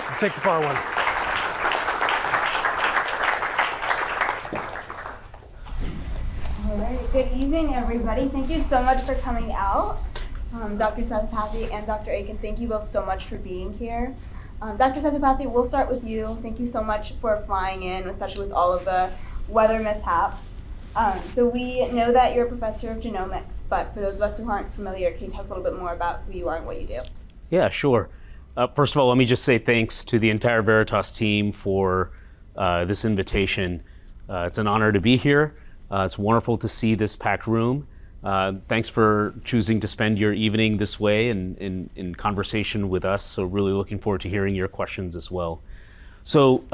Let's take the far one. All right, good evening, everybody. Thank you so much for coming out. Dr. Sethupathy and Dr. Aikin, thank you both so much for being here. Dr. Sethupathy, we'll start with you. Thank you so much for flying in, especially with all of the weather mishaps. So we know that you're a professor of genomics, but for those of us who aren't familiar, can you tell us a little bit more about who you are and what you do? Yeah, sure. First of all, let me just say thanks to the entire Veritas team for this invitation. It's an honor to be here. It's wonderful to see this packed room. Thanks for choosing to spend your evening this way and in conversation with us. So really looking forward to hearing your questions as well. So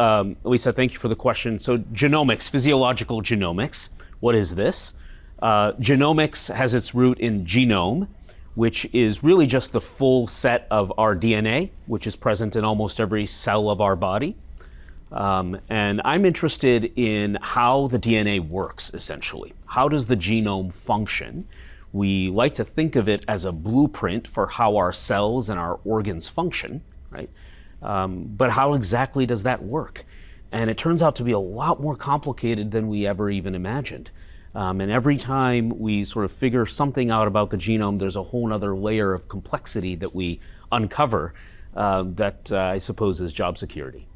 Elisa, thank you for the question. So genomics, physiological genomics, what is this? Genomics has its root in genome, which is really just the full set of our DNA, which is present in almost every cell of our body. And I'm interested in how the DNA works, essentially. How does the genome function? We like to think of it as a blueprint for how our cells and our organs function, right? But how exactly does that work? And it turns out to be a lot more complicated than we ever even imagined. And every time we sort of figure something out about the genome, there's a whole other layer of complexity that we uncover that I suppose is job security.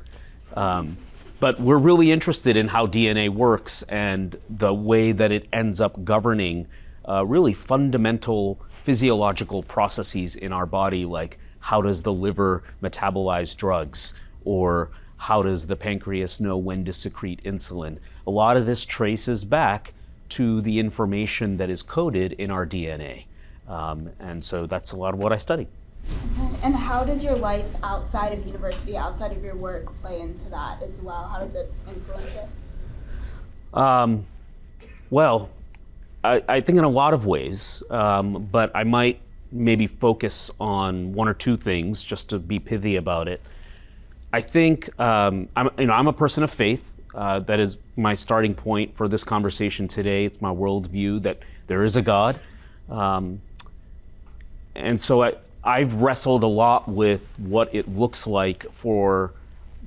But we're really interested in how DNA works and the way that it ends up governing really fundamental physiological processes in our body, like how does the liver metabolize drugs, or how does the pancreas know when to secrete insulin? A lot of this traces back to the information that is coded in our DNA. And so that's a lot of what I study. And how does your life outside of university, outside of your work, play into that as well? How does it influence it? Well, I think in a lot of ways, but I might maybe focus on one or two things just to be pithy about it. I think I'm a person of faith. That is my starting point for this conversation today. It's my worldview that there is a God. And so I've wrestled a lot with what it looks like for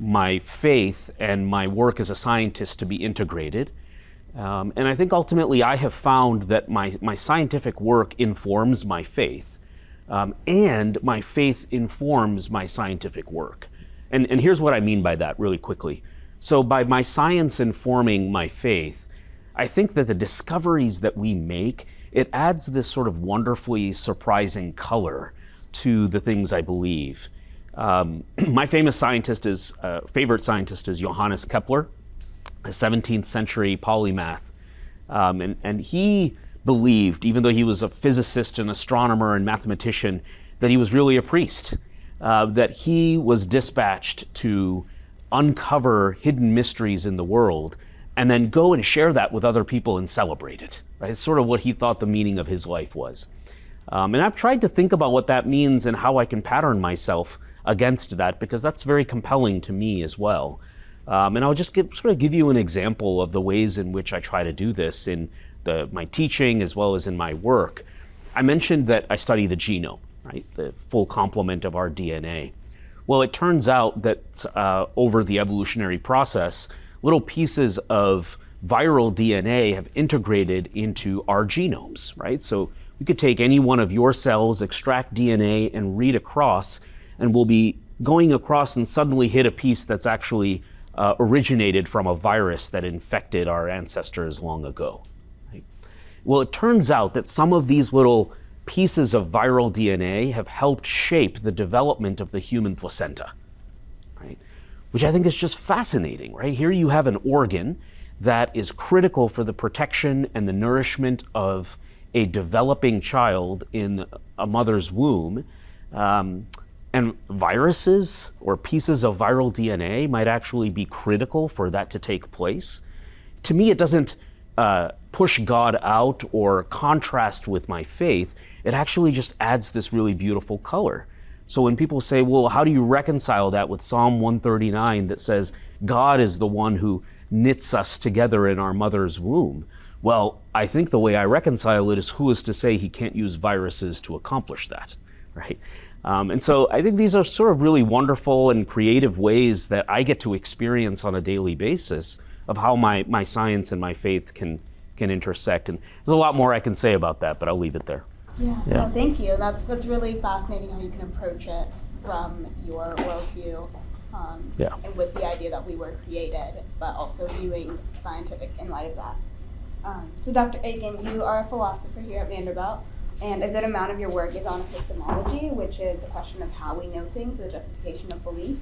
my faith and my work as a scientist to be integrated. And I think ultimately I have found that my scientific work informs my faith, and my faith informs my scientific work. And here's what I mean by that really quickly. So by my science informing my faith, I think that the discoveries that we make, it adds this sort of wonderfully surprising color to the things I believe. My favorite scientist is Johannes Kepler, a 17th century polymath. And he believed, even though he was a physicist and astronomer and mathematician, that he was really a priest, that he was dispatched to uncover hidden mysteries in the world and then go and share that with other people and celebrate it. Right? It's sort of what he thought the meaning of his life was. And I've tried to think about what that means and how I can pattern myself against that, because that's very compelling to me as well. And I'll just give you an example of the ways in which I try to do this in my teaching as well as in my work. I mentioned that I study the genome, right? The full complement of our DNA. Well, it turns out that over the evolutionary process, little pieces of viral DNA have integrated into our genomes, right? So we could take any one of your cells, extract DNA, and read across, and we'll be going across and suddenly hit a piece that's actually originated from a virus that infected our ancestors long ago. Right? Well, it turns out that some of these little pieces of viral DNA have helped shape the development of the human placenta, right? Which I think is just fascinating, right? Here you have an organ that is critical for the protection and the nourishment of a developing child in a mother's womb. And viruses or pieces of viral DNA might actually be critical for that to take place. To me, it doesn't push God out or contrast with my faith. It actually just adds this really beautiful color. So when people say, well, how do you reconcile that with Psalm 139 that says, God is the one who knits us together in our mother's womb? Well, I think the way I reconcile it is, who is to say he can't use viruses to accomplish that, right? And so I think these are sort of really wonderful and creative ways that I get to experience on a daily basis of how my science and my faith can intersect. And there's a lot more I can say about that, but I'll leave it there. Yeah. No, thank you. That's really fascinating how you can approach it from your worldview, and with the idea that we were created, but also viewing scientific in light of that. So Dr. Aikin, you are a philosopher here at Vanderbilt, and a good amount of your work is on epistemology, which is the question of how we know things, the justification of belief.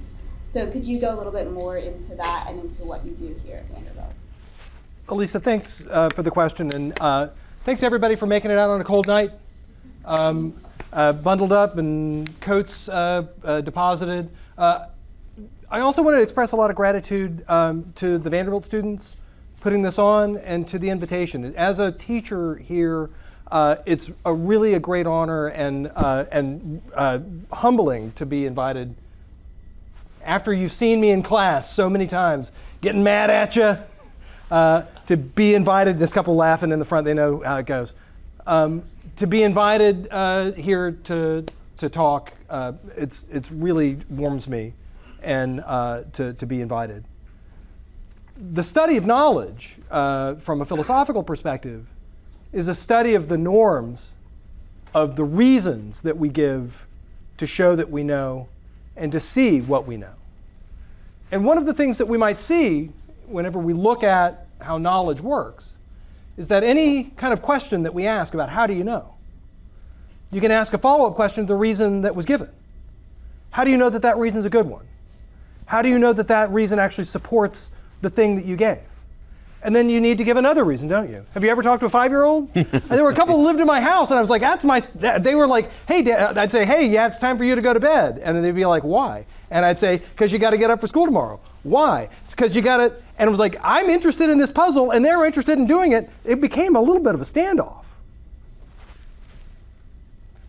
So could you go a little bit more into that and into what you do here at Vanderbilt? Elisa, thanks for the question, and thanks everybody for making it out on a cold night. Bundled up and coats deposited. I also want to express a lot of gratitude to the Vanderbilt students putting this on and to the invitation. As a teacher here, it's really a great honor and humbling to be invited after you've seen me in class so many times, getting mad at you, to be invited. There's a couple laughing in the front, they know how it goes. To be invited here to talk, it's really warms me, and to be invited. The study of knowledge, from a philosophical perspective, is a study of the norms of the reasons that we give to show that we know and to see what we know. And one of the things that we might see whenever we look at how knowledge works is that any kind of question that we ask about how do you know, you can ask a follow-up question of the reason that was given. How do you know that that reason is a good one? How do you know that that reason actually supports the thing that you gave? And then you need to give another reason, don't you? Have you ever talked to a 5-year-old? And there were a couple who lived in my house, and I was like, they were like, hey, Dad. I'd say, hey, yeah, it's time for you to go to bed. And then they'd be like, why? And I'd say, because you got to get up for school tomorrow. Why? It's because you got to, and it was like, I'm interested in this puzzle, and they're interested in doing it. It became a little bit of a standoff.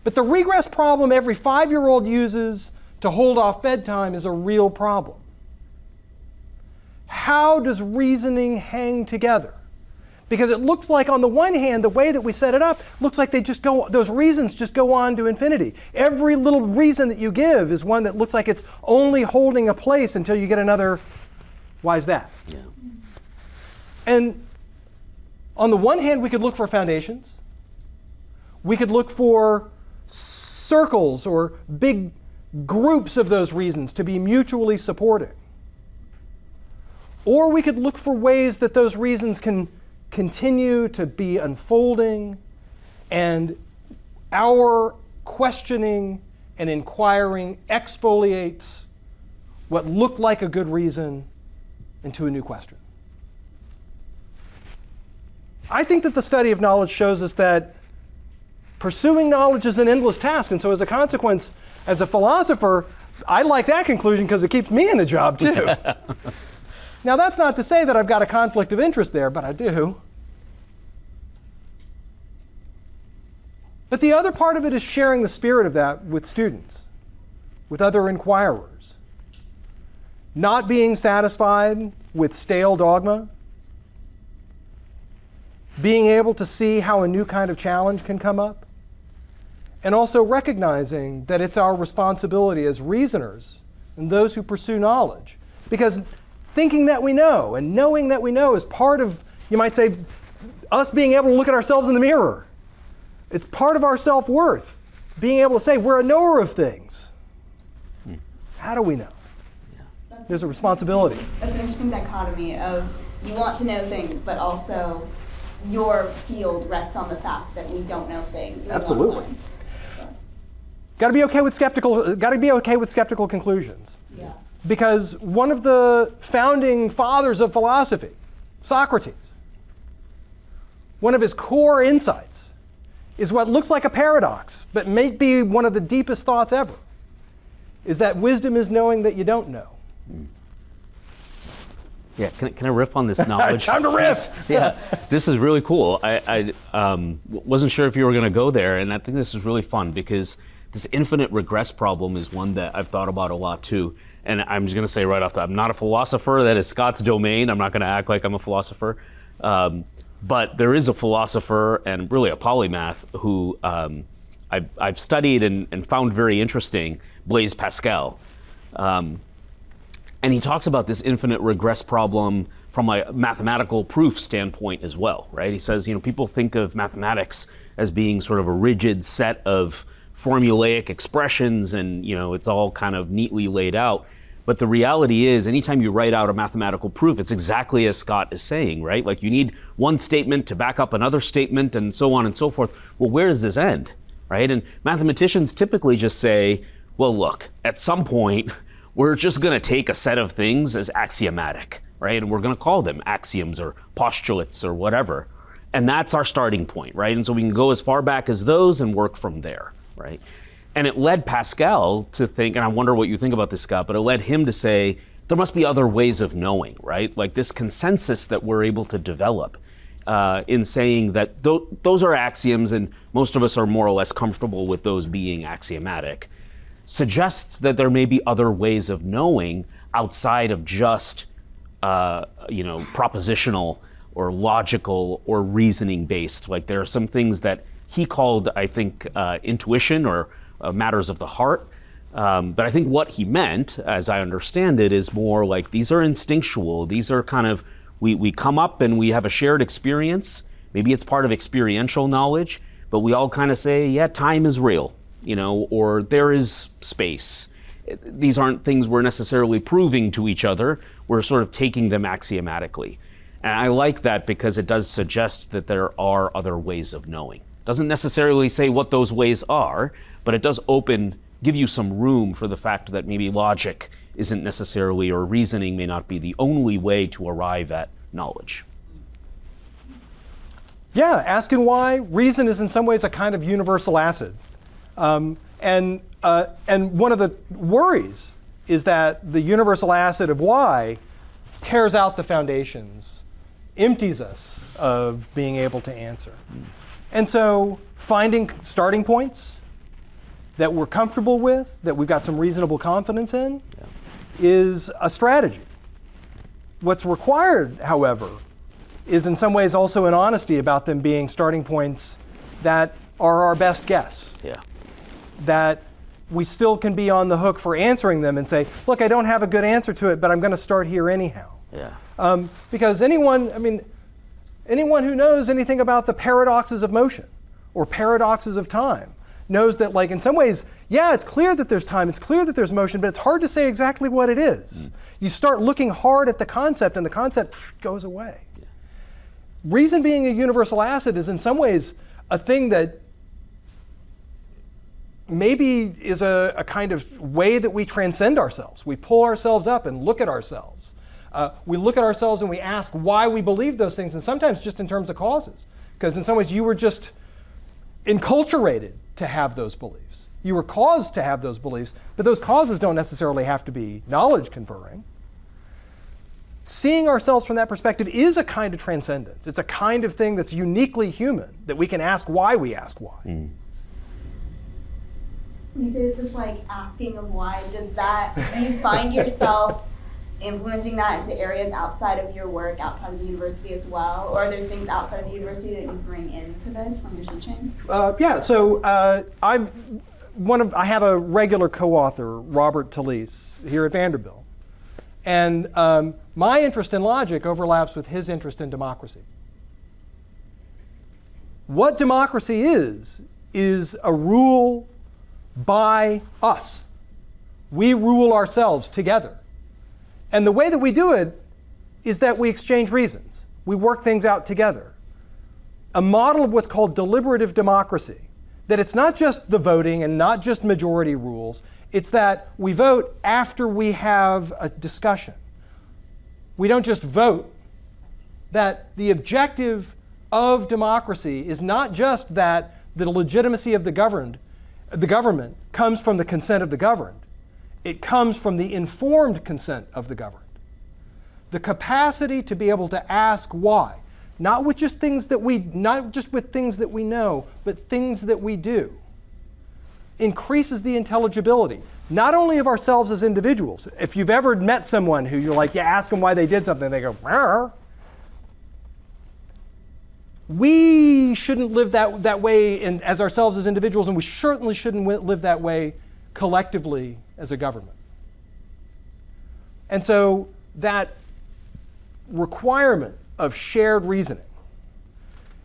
But the regress problem every 5-year-old uses to hold off bedtime is a real problem. How does reasoning hang together? Because it looks like, on the one hand, the way that we set it up looks like those reasons just go on to infinity. Every little reason that you give is one that looks like it's only holding a place until you get another, why is that? Yeah. And on the one hand, we could look for foundations. We could look for circles or big groups of those reasons to be mutually supporting. Or we could look for ways that those reasons can continue to be unfolding, and our questioning and inquiring exfoliates what looked like a good reason into a new question. I think that the study of knowledge shows us that pursuing knowledge is an endless task, and so as a consequence, as a philosopher, I like that conclusion because it keeps me in a job too. Now, that's not to say that I've got a conflict of interest there, but I do. But the other part of it is sharing the spirit of that with students, with other inquirers. Not being satisfied with stale dogma, being able to see how a new kind of challenge can come up, and also recognizing that it's our responsibility as reasoners and those who pursue knowledge. Because thinking that we know and knowing that we know is part of, you might say, us being able to look at ourselves in the mirror. It's part of our self-worth, being able to say we're a knower of things. How do we know? Yeah. There's a responsibility. That's an interesting dichotomy of you want to know things, but also your field rests on the fact that we don't know things. Absolutely. Got to be okay with skeptical conclusions. Yeah. Because one of the founding fathers of philosophy, Socrates, one of his core insights is what looks like a paradox, but may be one of the deepest thoughts ever, is that wisdom is knowing that you don't know. Yeah, can I riff on this knowledge? Time to riff! Yeah, this is really cool. I wasn't sure if you were going to go there, and I think this is really fun because this infinite regress problem is one that I've thought about a lot too. And I'm just going to say right off the top, I'm not a philosopher. That is Scott's domain. I'm not going to act like I'm a philosopher. But there is a philosopher and really a polymath who I've studied and found very interesting, Blaise Pascal. And he talks about this infinite regress problem from a mathematical proof standpoint as well, right? He says, people think of mathematics as being sort of a rigid set of formulaic expressions and, it's all kind of neatly laid out. But the reality is, anytime you write out a mathematical proof, it's exactly as Scott is saying, right? Like you need one statement to back up another statement and so on and so forth. Well, where does this end, right? And mathematicians typically just say, well, look, at some point, we're just going to take a set of things as axiomatic, right? And we're going to call them axioms or postulates or whatever. And that's our starting point, right? And so we can go as far back as those and work from there, right? And it led Pascal to think, and I wonder what you think about this, Scott, but it led him to say, there must be other ways of knowing, right? Like this consensus that we're able to develop in saying that those are axioms and most of us are more or less comfortable with those being axiomatic, suggests that there may be other ways of knowing outside of just, propositional or logical or reasoning based. Like there are some things that he called, I think, intuition or matters of the heart. But I think what he meant, as I understand it, is more like these are instinctual. These are kind of, we come up and we have a shared experience. Maybe it's part of experiential knowledge, but we all kind of say, yeah, time is real, or there is space. These aren't things we're necessarily proving to each other. We're sort of taking them axiomatically. And I like that because it does suggest that there are other ways of knowing. Doesn't necessarily say what those ways are, but it does give you some room for the fact that maybe logic isn't necessarily, or reasoning may not be the only way to arrive at knowledge. Yeah, asking why. Reason is in some ways a kind of universal acid. And one of the worries is that the universal acid of why tears out the foundations, empties us of being able to answer. And so finding starting points that we're comfortable with, that we've got some reasonable confidence in, is a strategy. What's required, however, is in some ways also an honesty about them being starting points that are our best guess. Yeah. That we still can be on the hook for answering them and say, look, I don't have a good answer to it, but I'm going to start here anyhow. Yeah. Because anyone who knows anything about the paradoxes of motion or paradoxes of time knows that, like, in some ways, yeah, it's clear that there's time, it's clear that there's motion, but it's hard to say exactly what it is. You start looking hard at the concept and the concept goes away. Yeah. Reason being a universal acid is in some ways a thing that maybe is a kind of way that we transcend ourselves. We pull ourselves up and look at ourselves. We look at ourselves and we ask why we believe those things, and sometimes just in terms of causes. Because in some ways you were just enculturated to have those beliefs. You were caused to have those beliefs, but those causes don't necessarily have to be knowledge conferring. Seeing ourselves from that perspective is a kind of transcendence. It's a kind of thing that's uniquely human, that we can ask why we ask why. When you say it's just like asking of why, do you find yourself implementing that into areas outside of your work, outside of the university as well? Or are there things outside of the university that you bring into this when you're teaching? Yeah, so I have a regular co-author, Robert Talese, here at Vanderbilt. And my interest in logic overlaps with his interest in democracy. What democracy is a rule by us. We rule ourselves together. And the way that we do it is that we exchange reasons. We work things out together. A model of what's called deliberative democracy, that it's not just the voting and not just majority rules, it's that we vote after we have a discussion. We don't just vote. That the objective of democracy is not just that the legitimacy of the government comes from the consent of the governed. It comes from the informed consent of the governed. The capacity to be able to ask why, not with just things that not just with things that we know, but things that we do, increases the intelligibility, not only of ourselves as individuals. If you've ever met someone who you're like, you ask them why they did something, they go, "Rrr." we shouldn't live that way as ourselves as individuals, and we certainly shouldn't live that way collectively as a government. And so that requirement of shared reasoning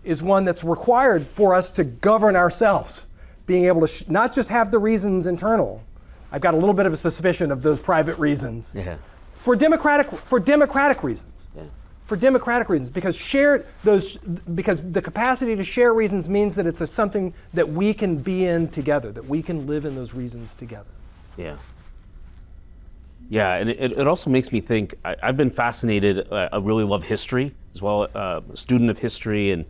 is one that's required for us to govern ourselves, being able to not just have the reasons internal. I've got a little bit of a suspicion of those private reasons. Yeah. For democratic reasons. Yeah. For democratic reasons, because the capacity to share reasons means that it's something that we can be in together, that we can live in those reasons together. Yeah. Yeah, and it also makes me think, I've been fascinated, I really love history as well, a student of history, and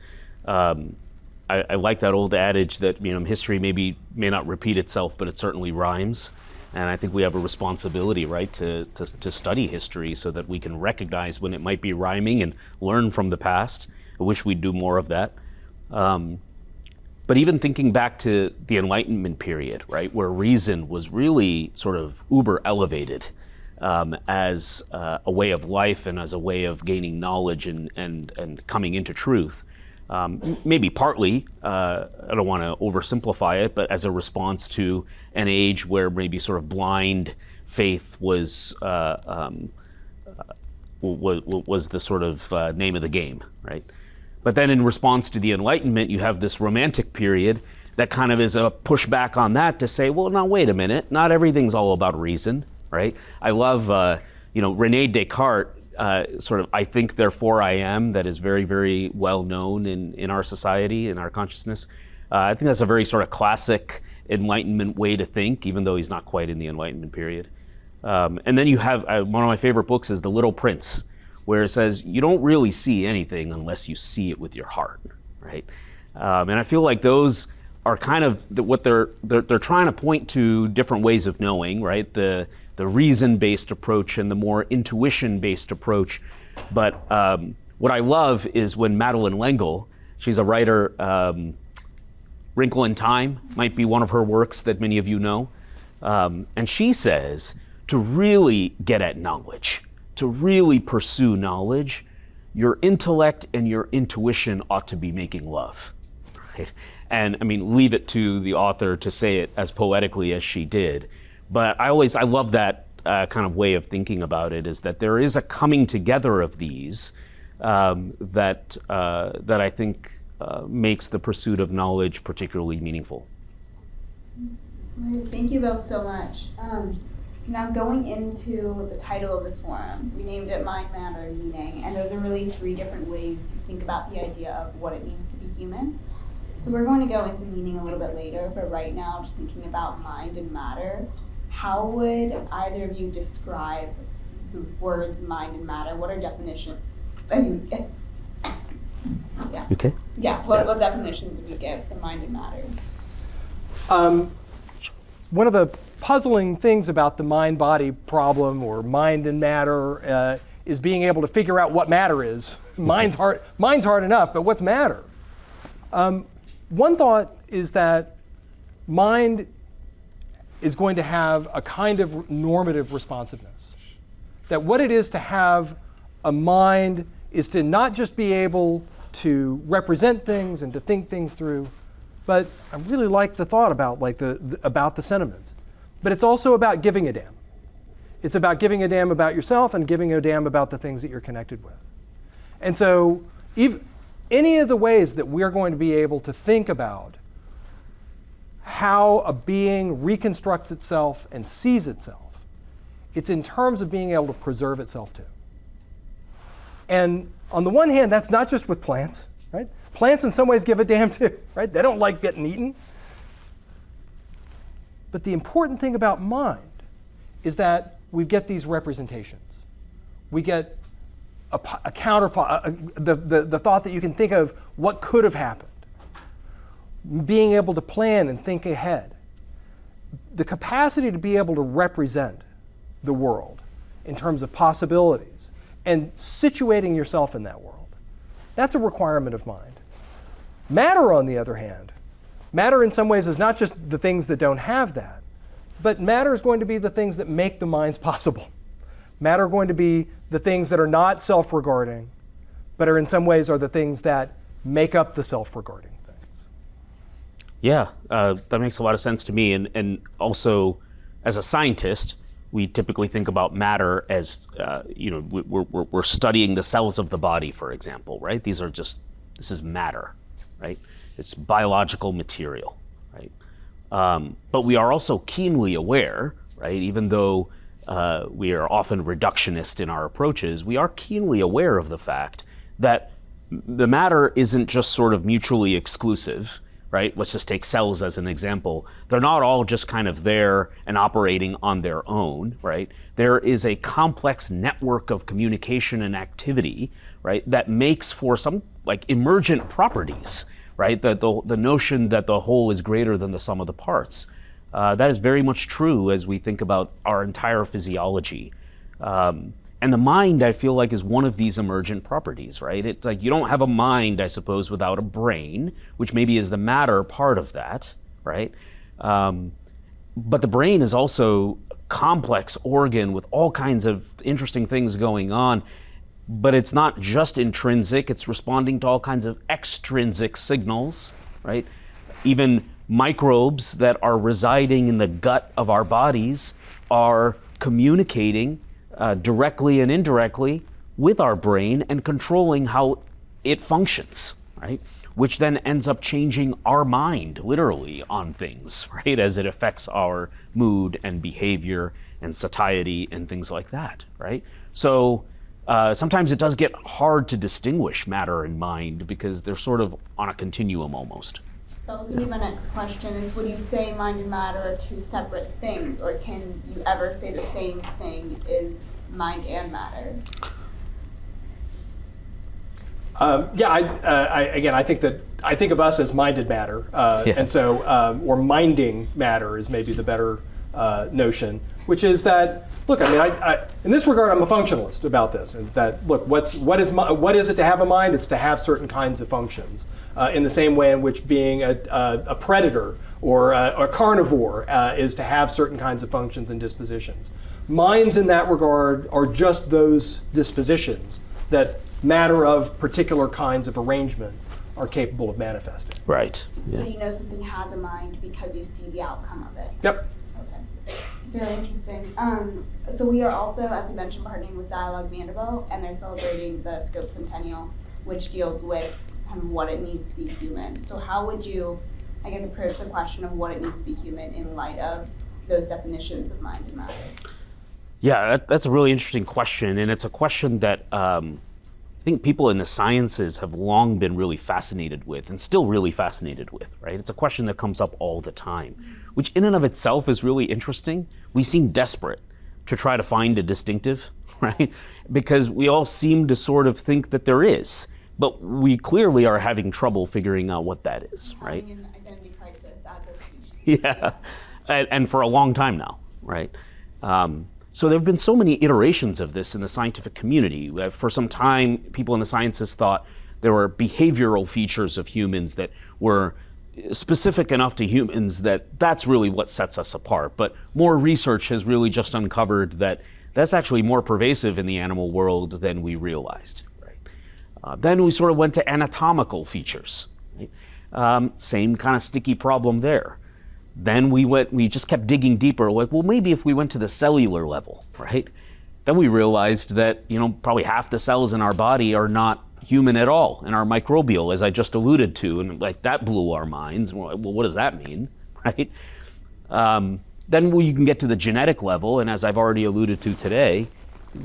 I like that old adage that history may not repeat itself, but it certainly rhymes. And I think we have a responsibility, right, to study history so that we can recognize when it might be rhyming and learn from the past. I wish we'd do more of that. But even thinking back to the Enlightenment period, right, where reason was really sort of uber elevated as a way of life and as a way of gaining knowledge and coming into truth. Maybe partly, I don't want to oversimplify it, but as a response to an age where maybe sort of blind faith was the sort of name of the game, right? But then in response to the Enlightenment, you have this Romantic period that kind of is a pushback on that to say, well, now wait a minute, not everything's all about reason, right? I love, René Descartes. Sort of, I think, therefore I am, that is very, very well known in our society, in our consciousness. I think that's a very sort of classic Enlightenment way to think, even though he's not quite in the Enlightenment period. And then you have, one of my favorite books is The Little Prince, where it says, you don't really see anything unless you see it with your heart, right? And I feel like those are kind of what they're trying to point to different ways of knowing, right? The reason-based approach and the more intuition-based approach. But what I love is when Madeleine L'Engle, she's a writer, Wrinkle in Time might be one of her works that many of you know. And she says, to really get at knowledge, to really pursue knowledge, your intellect and your intuition ought to be making love, right? And I mean, leave it to the author to say it as poetically as she did. But I love that kind of way of thinking about it, is that there is a coming together of these that I think makes the pursuit of knowledge particularly meaningful. Thank you both so much. Now going into the title of this forum, we named it Mind, Matter, and Meaning, and those are really three different ways to think about the idea of what it means to be human. So we're going to go into meaning a little bit later, but right now, just thinking about mind and matter, how would either of you describe the words mind and matter? What are definitions? Yeah. Okay. Yeah, what definitions would you give for mind and matter? One of the puzzling things about the mind-body problem, or mind and matter, is being able to figure out what matter is. Mind's hard enough, but what's matter? One thought is that mind is going to have a kind of normative responsiveness. That what it is to have a mind is to not just be able to represent things and to think things through, but I really like the thought about about the sentiments. But it's also about giving a damn. It's about giving a damn about yourself and giving a damn about the things that you're connected with. And so any of the ways that we're going to be able to think about how a being reconstructs itself and sees itself, it's in terms of being able to preserve itself too. And on the one hand, that's not just with plants, right? Plants in some ways give a damn too, right? They don't like getting eaten. But the important thing about mind is that we get these representations. We get a the thought that you can think of what could have happened. Being able to plan and think ahead. The capacity to be able to represent the world in terms of possibilities and situating yourself in that world. That's a requirement of mind. Matter, on the other hand, matter in some ways is not just the things that don't have that, but matter is going to be the things that make the minds possible. Matter are going to be the things that are not self-regarding, but are in some ways are the things that make up the self-regarding things. Yeah, that makes a lot of sense to me. And also, as a scientist, we typically think about matter as, we're studying the cells of the body, for example, right? This is matter, right? It's biological material, right? But we are also keenly aware, right? Even though we are often reductionist in our approaches, we are keenly aware of the fact that the matter isn't just sort of mutually exclusive, right? Let's just take cells as an example. They're not all just kind of there and operating on their own, right? There is a complex network of communication and activity, right, that makes for some like emergent properties, right? The notion that the whole is greater than the sum of the parts. That is very much true as we think about our entire physiology. And the mind, I feel like, is one of these emergent properties, right? It's like you don't have a mind, I suppose, without a brain, which maybe is the matter part of that, right? But the brain is also a complex organ with all kinds of interesting things going on. But it's not just intrinsic, it's responding to all kinds of extrinsic signals, right? Even microbes that are residing in the gut of our bodies are communicating directly and indirectly with our brain and controlling how it functions, right? Which then ends up changing our mind, literally, on things, right? As it affects our mood and behavior and satiety and things like that, right? So sometimes it does get hard to distinguish matter and mind because they're sort of on a continuum almost. That was going to be my next question, is would you say mind and matter are two separate things, or can you ever say the same thing is mind and matter? I think of us as minded matter, and so or minding matter is maybe the better notion, which is that, look, I in this regard, I'm a functionalist about this, and that, look, what is it to have a mind? It's to have certain kinds of functions, in the same way in which being a predator or a carnivore is to have certain kinds of functions and dispositions. Minds in that regard are just those dispositions that matter of particular kinds of arrangement are capable of manifesting. Right. Yeah. So you know something has a mind because you see the outcome of it. Yep. Okay. It's really interesting. So we are also, as we mentioned, partnering with Dialogue Vanderbilt, and they're celebrating the Scope Centennial, which deals with kind of what it means to be human. So how would you, I guess, approach the question of what it means to be human in light of those definitions of mind and matter? Yeah, that's a really interesting question, and it's a question that I think people in the sciences have long been really fascinated with and still really fascinated with, right? It's a question that comes up all the time, which in and of itself is really interesting. We seem desperate to try to find a distinctive, right? Because we all seem to sort of think that there is, but we clearly are having trouble figuring out what that is, right? Having an identity crisis as a species. Yeah, and for a long time now, right? So there have been so many iterations of this in the scientific community. For some time, people in the sciences thought there were behavioral features of humans that were specific enough to humans that that's really what sets us apart. But more research has really just uncovered that that's actually more pervasive in the animal world than we realized. Right? Then we sort of went to anatomical features. Right? Same kind of sticky problem there. Then we just kept digging deeper, like, well, maybe if we went to the cellular level, right? Then we realized that, probably half the cells in our body are not human at all and are microbial, as I just alluded to, and like that blew our minds. We're like, well, what does that mean, right? Then you can get to the genetic level, and as I've already alluded to today,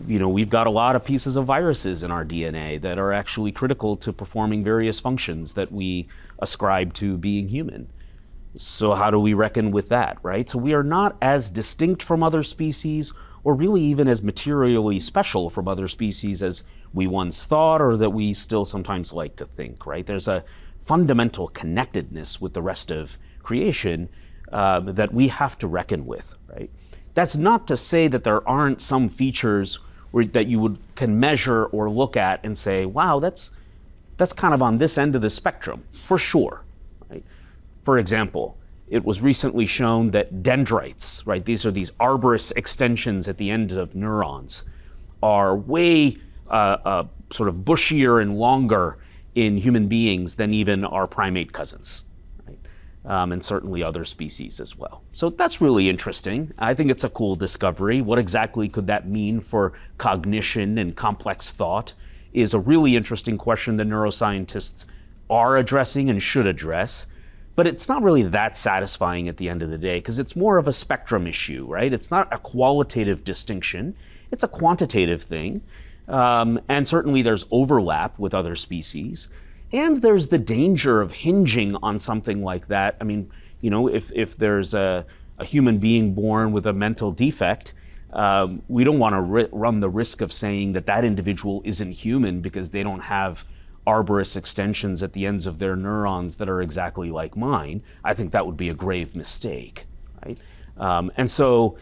we've got a lot of pieces of viruses in our DNA that are actually critical to performing various functions that we ascribe to being human. So how do we reckon with that, right? So we are not as distinct from other species, or really even as materially special from other species as we once thought, or that we still sometimes like to think, right? There's a fundamental connectedness with the rest of creation that we have to reckon with, right? That's not to say that there aren't some features that you can measure or look at and say, wow, that's kind of on this end of the spectrum, for sure. For example, it was recently shown that dendrites, right, these are these arborous extensions at the end of neurons, are way sort of bushier and longer in human beings than even our primate cousins, right? And certainly other species as well. So that's really interesting. I think it's a cool discovery. What exactly could that mean for cognition and complex thought is a really interesting question that neuroscientists are addressing and should address. But it's not really that satisfying at the end of the day, because it's more of a spectrum issue, right? It's not a qualitative distinction. It's a quantitative thing. And certainly there's overlap with other species. And there's the danger of hinging on something like that. I mean, you know, if there's a human being born with a mental defect, we don't want to run the risk of saying that that individual isn't human because they don't have arborous extensions at the ends of their neurons that are exactly like mine. I think that would be a grave mistake, right? And so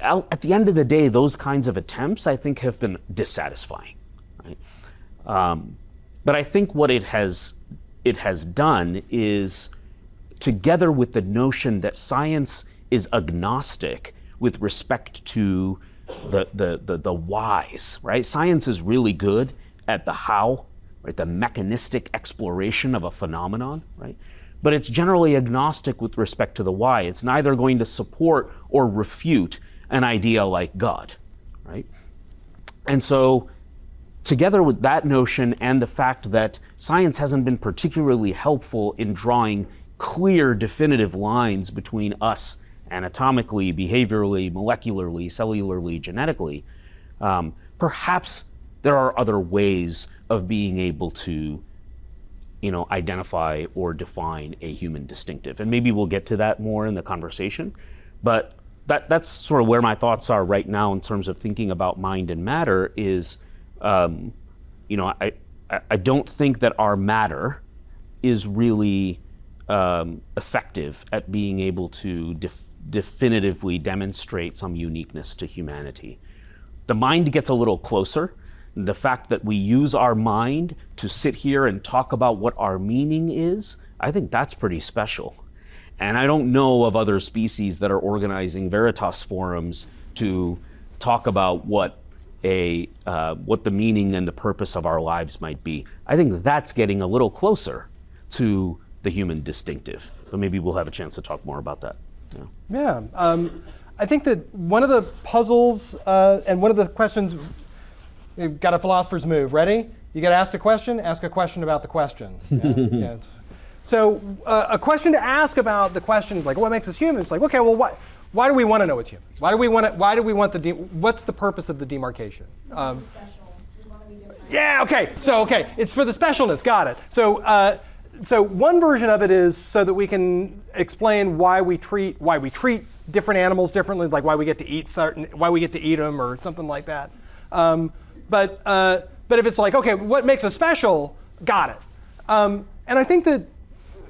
at the end of the day, those kinds of attempts, I think, have been dissatisfying, right? But I think what it has done is, together with the notion that science is agnostic with respect to the whys, right? Science is really good at the how, right? The mechanistic exploration of a phenomenon, right? But it's generally agnostic with respect to the why. It's neither going to support or refute an idea like God, right? And so, together with that notion and the fact that science hasn't been particularly helpful in drawing clear, definitive lines between us anatomically, behaviorally, molecularly, cellularly, genetically, perhaps there are other ways of being able to, you know, identify or define a human distinctive. And maybe we'll get to that more in the conversation. But that's sort of where my thoughts are right now in terms of thinking about mind and matter is, you know, I don't think that our matter is really effective at being able to definitively demonstrate some uniqueness to humanity. The mind gets a little closer. The fact that we use our mind to sit here and talk about what our meaning is, I think that's pretty special. And I don't know of other species that are organizing Veritas forums to talk about what the meaning and the purpose of our lives might be. I think that's getting a little closer to the human distinctive. But maybe we'll have a chance to talk more about that. Yeah. I think that one of the puzzles and one of the questions, you've got a philosopher's move. Ready? You got to ask a question about the question. Yeah, so a question to ask about the question, like what makes us human? It's like, okay, well, why do we want to know what's human? Why do we want what's the purpose of the demarcation? Yeah, okay. So, it's for the specialness. Got it. So one version of it is so that we can explain why we treat different animals differently, like why we get to eat them or something like that. But if it's like, okay, what makes us special? Got it. And I think that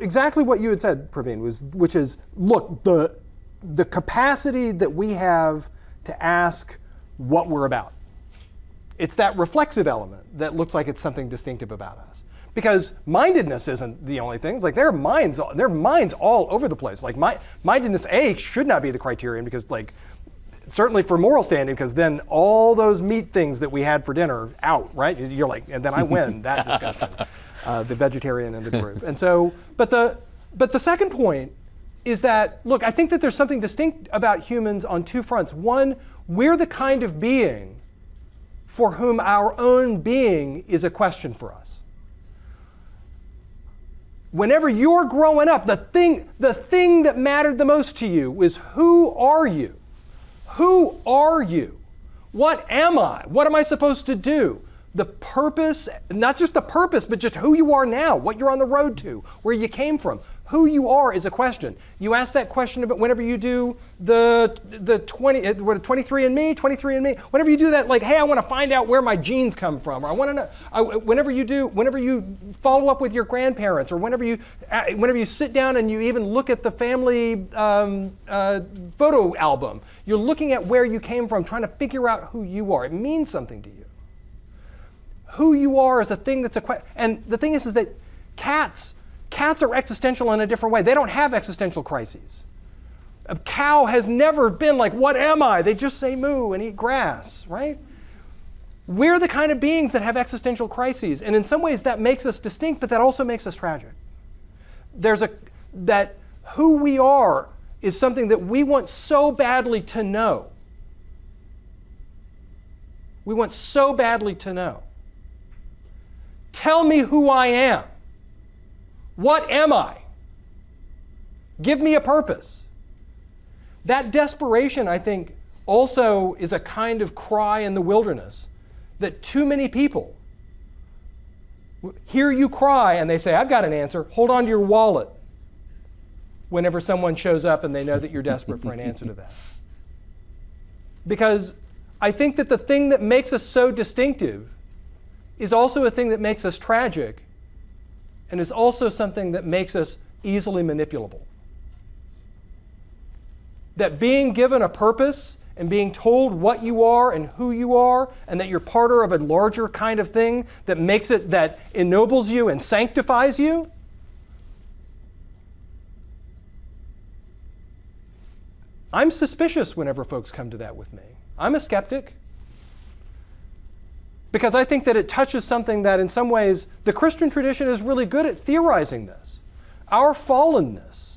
exactly what you had said, Praveen, which is, look, the capacity that we have to ask what we're about. It's that reflexive element that looks like it's something distinctive about us. Because mindedness isn't the only thing. It's like there are minds all over the place. Like mindedness should not be the criterion, because like certainly for moral standing, because then all those meat things that we had for dinner out, right? You're like, and then I win that discussion, the vegetarian in the group. And so, but the second point is that, look, I think that there's something distinct about humans on two fronts. One, we're the kind of being for whom our own being is a question for us. Whenever you're growing up, the thing that mattered the most to you is, who are you? Who are you? What am I? What am I supposed to do? The purpose, not just the purpose, but just who you are now, what you're on the road to, where you came from. Who you are is a question. You ask that question about whenever you do the 23andMe, whenever you do that, like, hey, I want to find out where my genes come from, or I want to know. Whenever you follow up with your grandparents, or whenever you sit down and you even look at the family photo album, you're looking at where you came from, trying to figure out who you are. It means something to you. Who you are is a thing that's a question. And the thing is that cats are existential in a different way. They don't have existential crises. A cow has never been like, what am I? They just say moo and eat grass, right? We're the kind of beings that have existential crises, and in some ways that makes us distinct, but that also makes us tragic. That who we are is something that we want so badly to know. We want so badly to know. Tell me who I am. What am I? Give me a purpose. That desperation, I think, also is a kind of cry in the wilderness that too many people hear you cry and they say, I've got an answer. Hold on to your wallet whenever someone shows up and they know that you're desperate for an answer to that. Because I think that the thing that makes us so distinctive is also a thing that makes us tragic and is also something that makes us easily manipulable. That being given a purpose and being told what you are and who you are and that you're part of a larger kind of thing that makes it, that ennobles you and sanctifies you, I'm suspicious whenever folks come to that with me. I'm a skeptic. Because I think that it touches something that in some ways the Christian tradition is really good at theorizing this. Our fallenness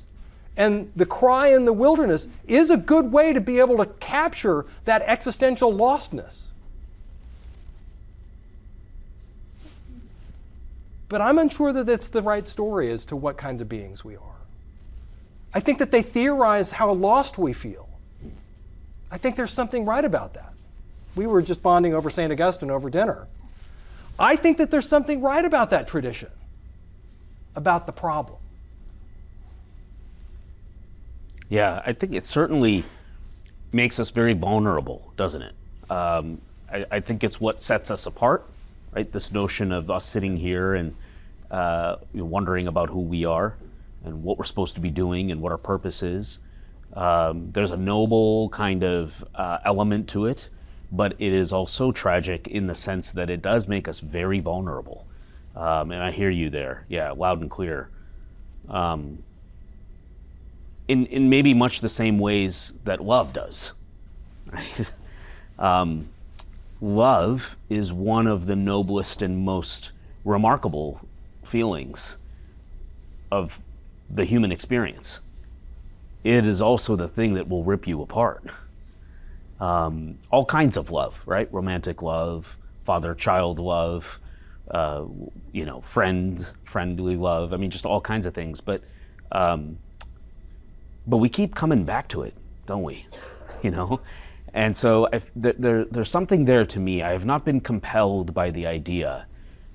and the cry in the wilderness is a good way to be able to capture that existential lostness. But I'm unsure that it's the right story as to what kinds of beings we are. I think that they theorize how lost we feel. I think there's something right about that. We were just bonding over St. Augustine over dinner. I think that there's something right about that tradition, about the problem. Yeah, I think it certainly makes us very vulnerable, doesn't it? I think it's what sets us apart, right? This notion of us sitting here and wondering about who we are and what we're supposed to be doing and what our purpose is. There's a noble kind of element to it, but it is also tragic in the sense that it does make us very vulnerable. And I hear you there, yeah, loud and clear. In maybe much the same ways that love does. Love is one of the noblest and most remarkable feelings of the human experience. It is also the thing that will rip you apart. All kinds of love, right? Romantic love, father-child love, friendly love. I mean, just all kinds of things. But we keep coming back to it, don't we? And so there's something there to me. I have not been compelled by the idea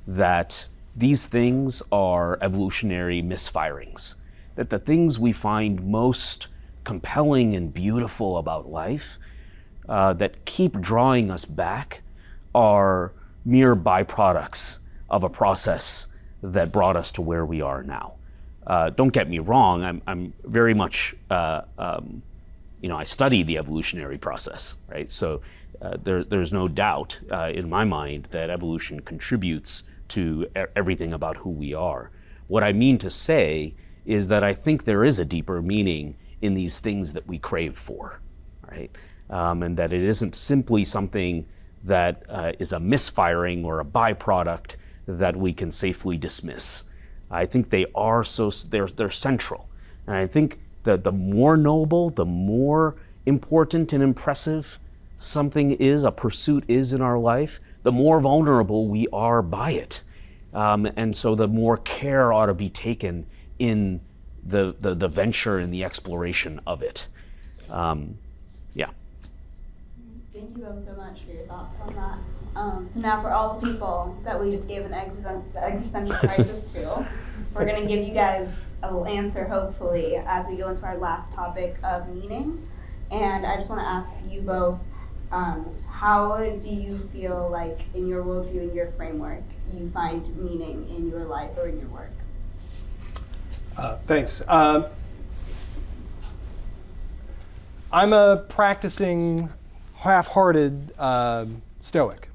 that these things are evolutionary misfirings, that the things we find most compelling and beautiful about life that keep drawing us back are mere byproducts of a process that brought us to where we are now. Don't get me wrong, I'm very much, I study the evolutionary process, right? So there's no doubt in my mind that evolution contributes to everything about who we are. What I mean to say is that I think there is a deeper meaning in these things that we crave for, right? And that it isn't simply something that is a misfiring or a byproduct that we can safely dismiss. I think they are they're central. And I think that the more noble, the more important and impressive something is, a pursuit is in our life, the more vulnerable we are by it. And so the more care ought to be taken in the venture and the exploration of it. Yeah. Thank you both so much for your thoughts on that. So now for all the people that we just gave an existential crisis to, we're going to give you guys a little answer, hopefully, as we go into our last topic of meaning. And I just want to ask you both, how do you feel like in your worldview, in your framework, you find meaning in your life or in your work? Thanks. I'm a practicing half-hearted Stoic.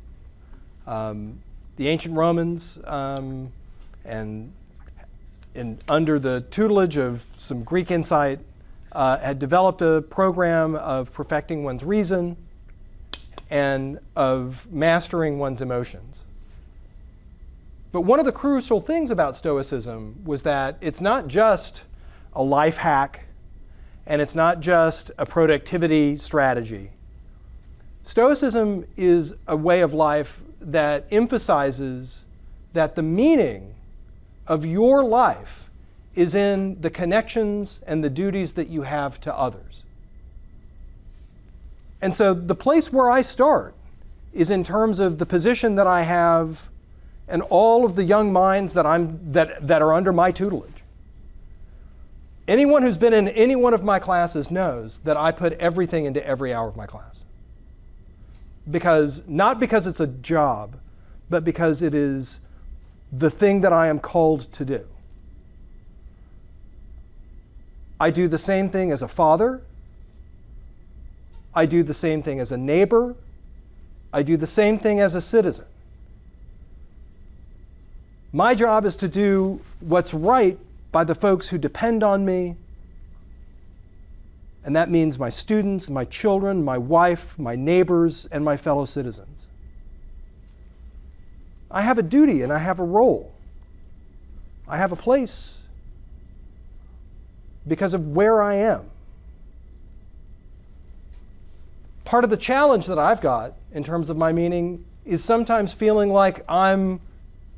The ancient Romans, and under the tutelage of some Greek insight, had developed a program of perfecting one's reason, and of mastering one's emotions. But one of the crucial things about Stoicism was that it's not just a life hack, and it's not just a productivity strategy. Stoicism is a way of life that emphasizes that the meaning of your life is in the connections and the duties that you have to others. And so the place where I start is in terms of the position that I have and all of the young minds that are under my tutelage. Anyone who's been in any one of my classes knows that I put everything into every hour of my class. Not because it's a job, but because it is the thing that I am called to do. I do the same thing as a father. I do the same thing as a neighbor. I do the same thing as a citizen. My job is to do what's right by the folks who depend on me. And that means my students, my children, my wife, my neighbors, and my fellow citizens. I have a duty and I have a role. I have a place because of where I am. Part of the challenge that I've got in terms of my meaning is sometimes feeling like I'm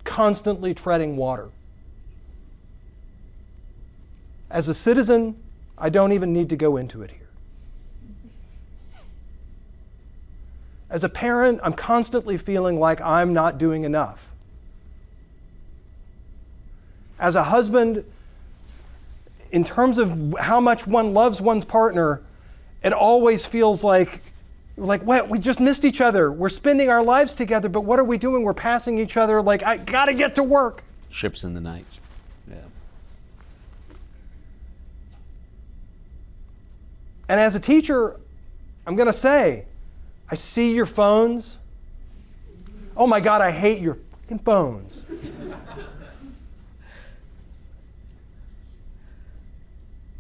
constantly treading water. As a citizen, I don't even need to go into it here. As a parent, I'm constantly feeling like I'm not doing enough. As a husband, in terms of how much one loves one's partner, it always feels like, what? We just missed each other. We're spending our lives together, but what are we doing? We're passing each other like, I gotta get to work. Ships in the night. Yeah. And as a teacher, I'm gonna say, I see your phones. Oh my God, I hate your fucking phones.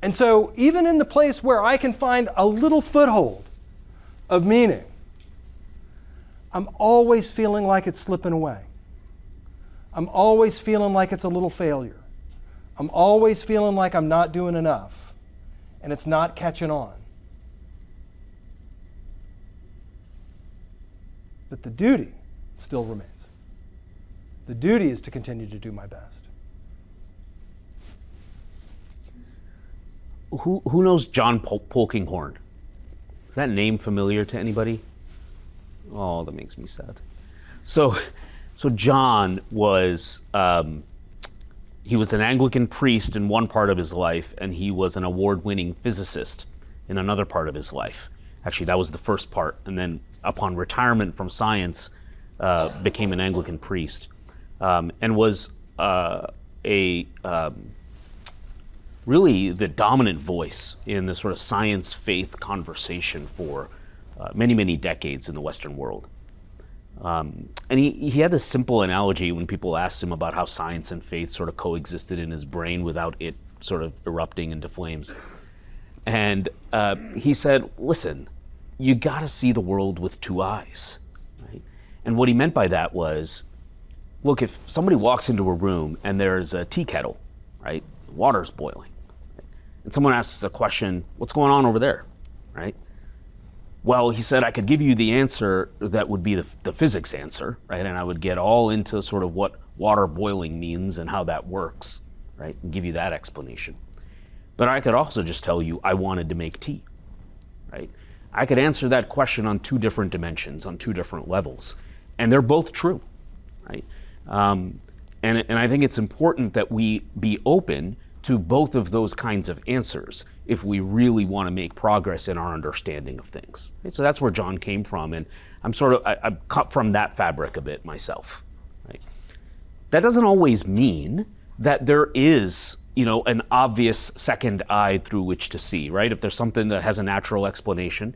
And so even in the place where I can find a little foothold of meaning, I'm always feeling like it's slipping away. I'm always feeling like it's a little failure. I'm always feeling like I'm not doing enough, and it's not catching on. But the duty still remains. The duty is to continue to do my best. Who knows John Polkinghorne? Is that name familiar to anybody? Oh, that makes me sad. So John was he was an Anglican priest in one part of his life, and he was an award-winning physicist in another part of his life. Actually, that was the first part, and then upon retirement from science, became an Anglican priest, and was really the dominant voice in the sort of science-faith conversation for many, many decades in the Western world. And he had this simple analogy when people asked him about how science and faith sort of coexisted in his brain without it sort of erupting into flames. And he said, listen, you gotta see the world with two eyes, right? And what he meant by that was, look, if somebody walks into a room and there's a tea kettle, right? Water's boiling. And someone asks a question, what's going on over there, right? Well, he said, I could give you the answer that would be the physics answer, right? And I would get all into sort of what water boiling means and how that works, right? And give you that explanation. But I could also just tell you I wanted to make tea, right? I could answer that question on two different dimensions, on two different levels. And they're both true, right? And I think it's important that we be open to both of those kinds of answers if we really want to make progress in our understanding of things. Right? So that's where John came from, and I'm cut from that fabric a bit myself. Right? That doesn't always mean that there is, an obvious second eye through which to see, right? If there's something that has a natural explanation,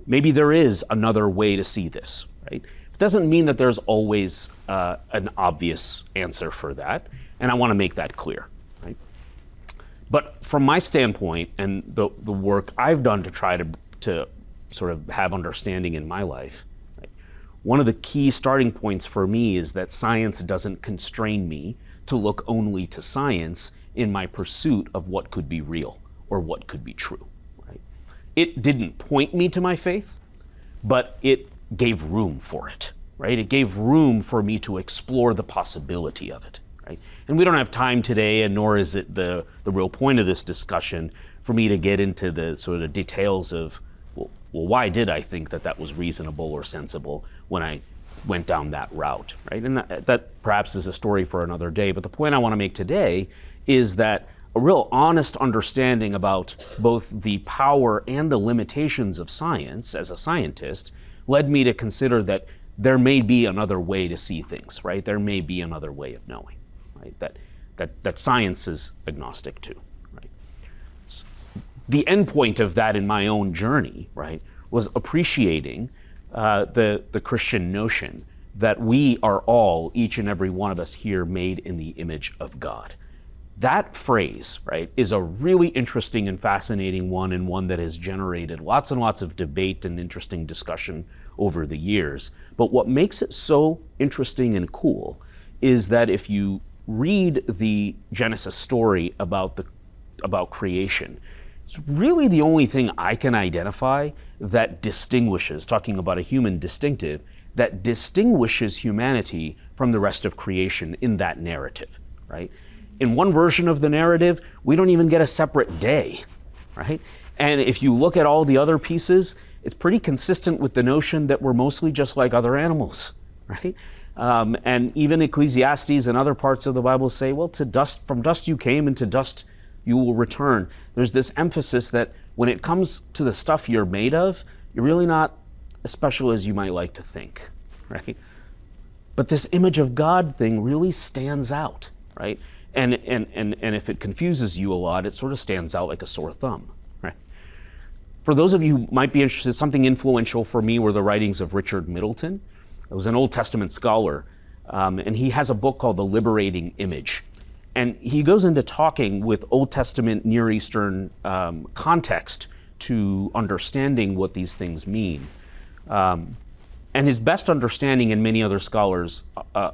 maybe there is another way to see this, right? It doesn't mean that there's always an obvious answer for that, and I want to make that clear. But from my standpoint and the work I've done to try to sort of have understanding in my life, right? One of the key starting points for me is that science doesn't constrain me to look only to science in my pursuit of what could be real or what could be true, right? It didn't point me to my faith, but it gave room for it, right? It gave room for me to explore the possibility of it, right? And we don't have time today, and nor is it the real point of this discussion for me to get into the sort of details of, well, why did I think that that was reasonable or sensible when I went down that route, right? And that perhaps is a story for another day. But the point I want to make today is that a real honest understanding about both the power and the limitations of science as a scientist led me to consider that there may be another way to see things, right? There may be another way of knowing, right? That science is agnostic to, right? The end point of that in my own journey, right, was appreciating the Christian notion that we are all, each and every one of us here, made in the image of God. That phrase, right, is a really interesting and fascinating one, and one that has generated lots and lots of debate and interesting discussion over the years. But what makes it so interesting and cool is that if you read the Genesis story about creation, it's really the only thing I can identify that distinguishes, talking about a human distinctive, that distinguishes humanity from the rest of creation in that narrative, right? In one version of the narrative, we don't even get a separate day, right? And if you look at all the other pieces, it's pretty consistent with the notion that we're mostly just like other animals, right? And even Ecclesiastes and other parts of the Bible say, well, from dust you came, and to dust you will return. There's this emphasis that when it comes to the stuff you're made of, you're really not as special as you might like to think, right? But this image of God thing really stands out, right? And if it confuses you a lot, it sort of stands out like a sore thumb, right? For those of you who might be interested, something influential for me were the writings of Richard Middleton. He was an Old Testament scholar, and he has a book called The Liberating Image. And he goes into talking with Old Testament Near Eastern context to understanding what these things mean. And his best understanding, and many other scholars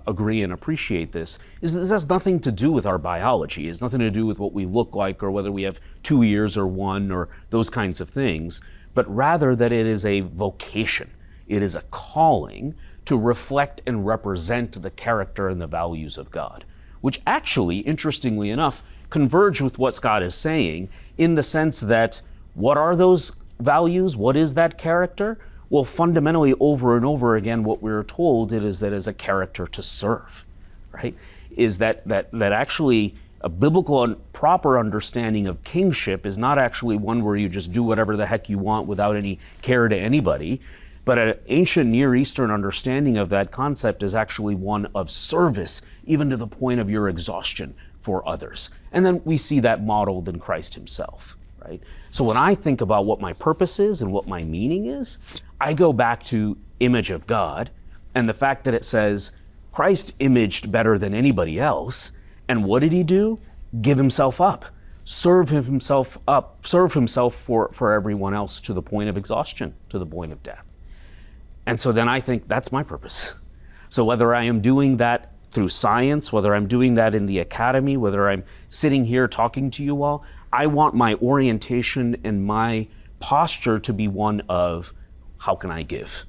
agree and appreciate this, is that this has nothing to do with our biology. It has nothing to do with what we look like or whether we have 2 ears or 1 or those kinds of things, but rather that it is a vocation. It is a calling to reflect and represent the character and the values of God, which actually, interestingly enough, converge with what Scott is saying in the sense that what are those values? What is that character? Well, fundamentally, over and over again, what we're told it is that as a character to serve, right? Is that actually a biblical and proper understanding of kingship is not actually one where you just do whatever the heck you want without any care to anybody, but an ancient Near Eastern understanding of that concept is actually one of service, even to the point of your exhaustion for others. And then we see that modeled in Christ himself, right? So when I think about what my purpose is and what my meaning is, I go back to image of God and the fact that it says Christ imaged better than anybody else. And what did he do? Give himself up, serve himself for everyone else to the point of exhaustion, to the point of death. And so then I think that's my purpose. So whether I am doing that through science, whether I'm doing that in the academy, whether I'm sitting here talking to you all, I want my orientation and my posture to be one of, how can I give?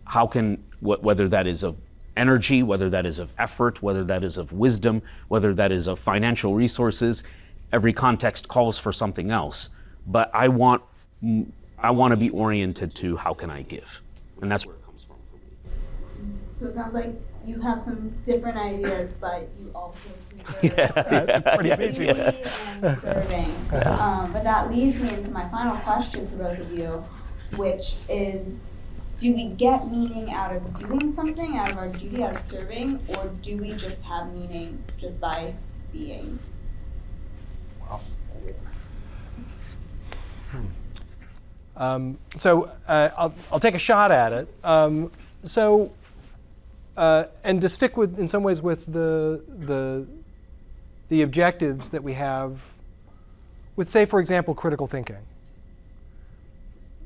How can, whether that is of energy, whether that is of effort, whether that is of wisdom, whether that is of financial resources, every context calls for something else. But I want to be oriented to how can I give? And that's where it comes from for me. So it sounds like you have some different ideas, but you also That's pretty busy. and serving. But that leads me into my final question for both of you, which is, do we get meaning out of doing something, out of our duty, out of serving, or do we just have meaning just by being? Wow. I'll take a shot at it. And to stick with, in some ways, with the objectives that we have with, say, for example, critical thinking.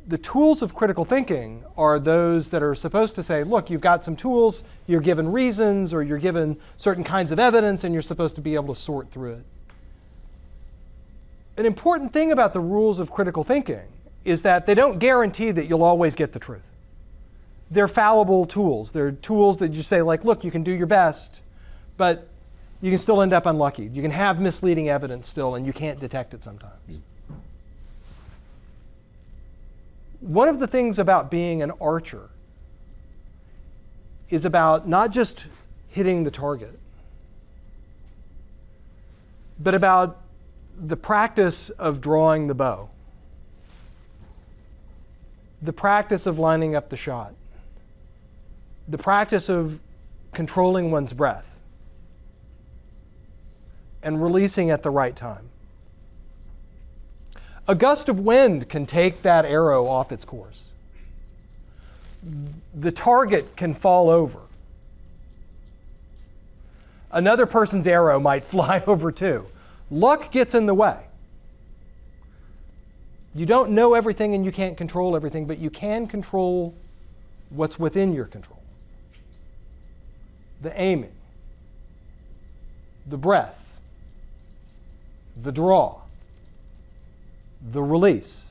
the tools of critical thinking are those that are supposed to say, look, you've got some tools, you're given reasons, or you're given certain kinds of evidence, and you're supposed to be able to sort through it. An important thing about the rules of critical thinking is that they don't guarantee that you'll always get the truth. They're fallible tools. They're tools that you say, like, look, you can do your best, but you can still end up unlucky. You can have misleading evidence still, and you can't detect it sometimes. One of the things about being an archer is about not just hitting the target, but about the practice of drawing the bow, the practice of lining up the shot, the practice of controlling one's breath and releasing at the right time. A gust of wind can take that arrow off its course. The target can fall over. Another person's arrow might fly over too. Luck gets in the way. You don't know everything and you can't control everything, but you can control what's within your control. The aiming, the breath, the draw, the release.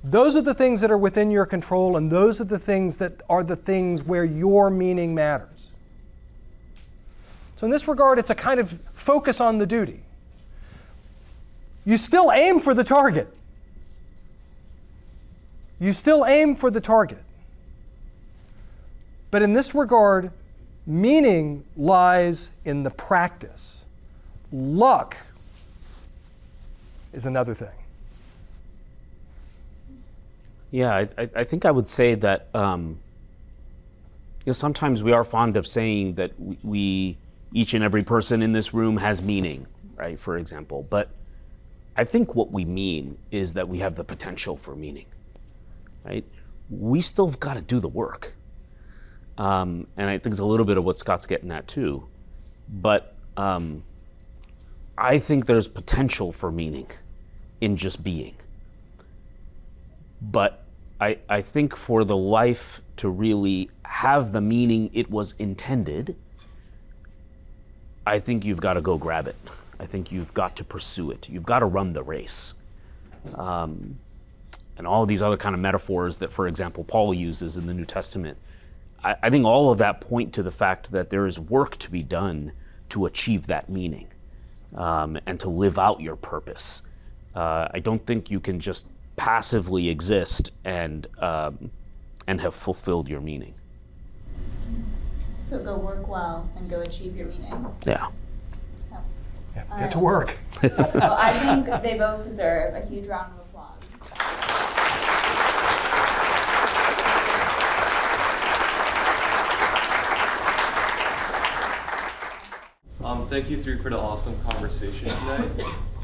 Those are the things that are within your control, and those are the things that are the things where your meaning matters. So in this regard, it's a kind of focus on the duty. You still aim for the target. You still aim for the target. But in this regard, meaning lies in the practice. Luck is another thing. Yeah, I think I would say that sometimes we are fond of saying that we each and every person in this room has meaning, right? For example, but I think what we mean is that we have the potential for meaning, right? We still have got to do the work, and I think it's a little bit of what Scott's getting at too. But I think there's potential for meaning in just being. But I think for the life to really have the meaning it was intended, I think you've got to go grab it. I think you've got to pursue it. You've got to run the race. And all these other kind of metaphors that, for example, Paul uses in the New Testament, I think all of that point to the fact that there is work to be done to achieve that meaning and to live out your purpose. I don't think you can just passively exist and have fulfilled your meaning. So go work well and go achieve your meaning. Yeah. Yeah, get to work. Well, I think they both deserve a huge round of applause. Thank you three for the awesome conversation tonight.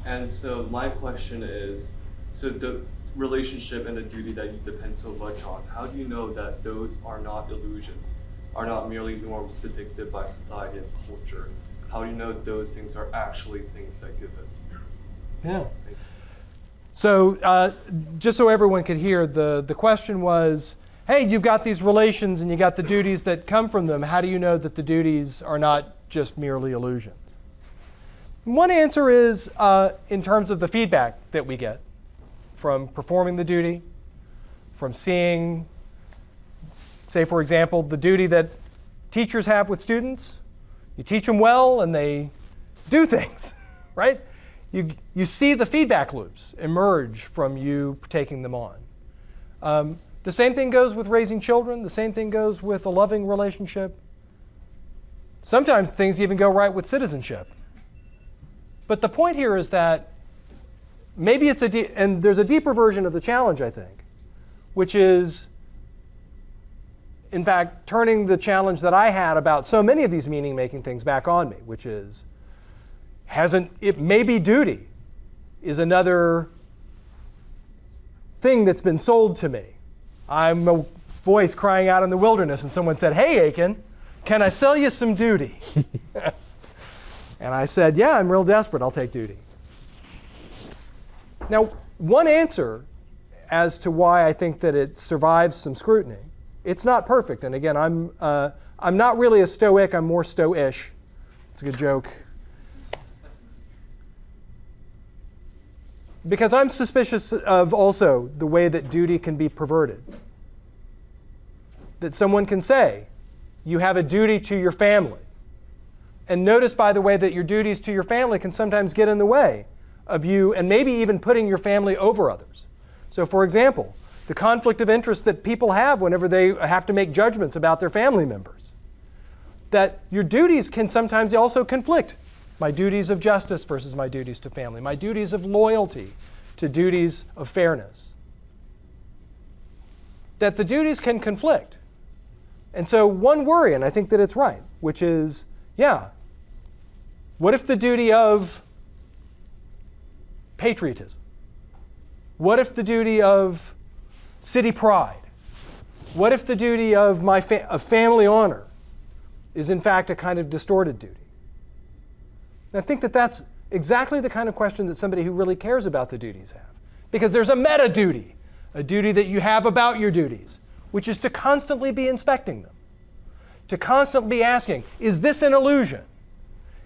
And so my question is, so the relationship and the duty that you depend so much on, how do you know that those are not illusions, are not merely norms depicted by society and culture? How do you know those things are actually things that give us? Yeah. So just so everyone could hear, the question was, hey, you've got these relations and you got the duties that come from them. How do you know that the duties are not just merely illusions? One answer is in terms of the feedback that we get from performing the duty, from seeing, say, for example, the duty that teachers have with students. You teach them well and they do things, right? You see the feedback loops emerge from you taking them on. The same thing goes with raising children. The same thing goes with a loving relationship. Sometimes things even go right with citizenship. But the point here is that maybe it's and there's a deeper version of the challenge, I think, which is, in fact, turning the challenge that I had about so many of these meaning-making things back on me, which is, maybe duty is another thing that's been sold to me. I'm a voice crying out in the wilderness, and someone said, hey, Aikin, can I sell you some duty? And I said, yeah, I'm real desperate. I'll take duty. Now, one answer, as to why I think that it survives some scrutiny. It's not perfect, and again, I'm not really a Stoic. I'm more Stoish. It's a good joke. Because I'm suspicious of also the way that duty can be perverted. That someone can say, you have a duty to your family. And notice, by the way, that your duties to your family can sometimes get in the way of you and maybe even putting your family over others. So for example, the conflict of interest that people have whenever they have to make judgments about their family members. That your duties can sometimes also conflict. My duties of justice versus my duties to family. My duties of loyalty to duties of fairness. That the duties can conflict. And so one worry, and I think that it's right, which is, yeah, what if the duty of patriotism? What if the duty of city pride? What if the duty of of family honor is in fact a kind of distorted duty? And I think that that's exactly the kind of question that somebody who really cares about the duties have. Because there's a meta duty, a duty that you have about your duties, which is to constantly be inspecting them. To constantly be asking, is this an illusion?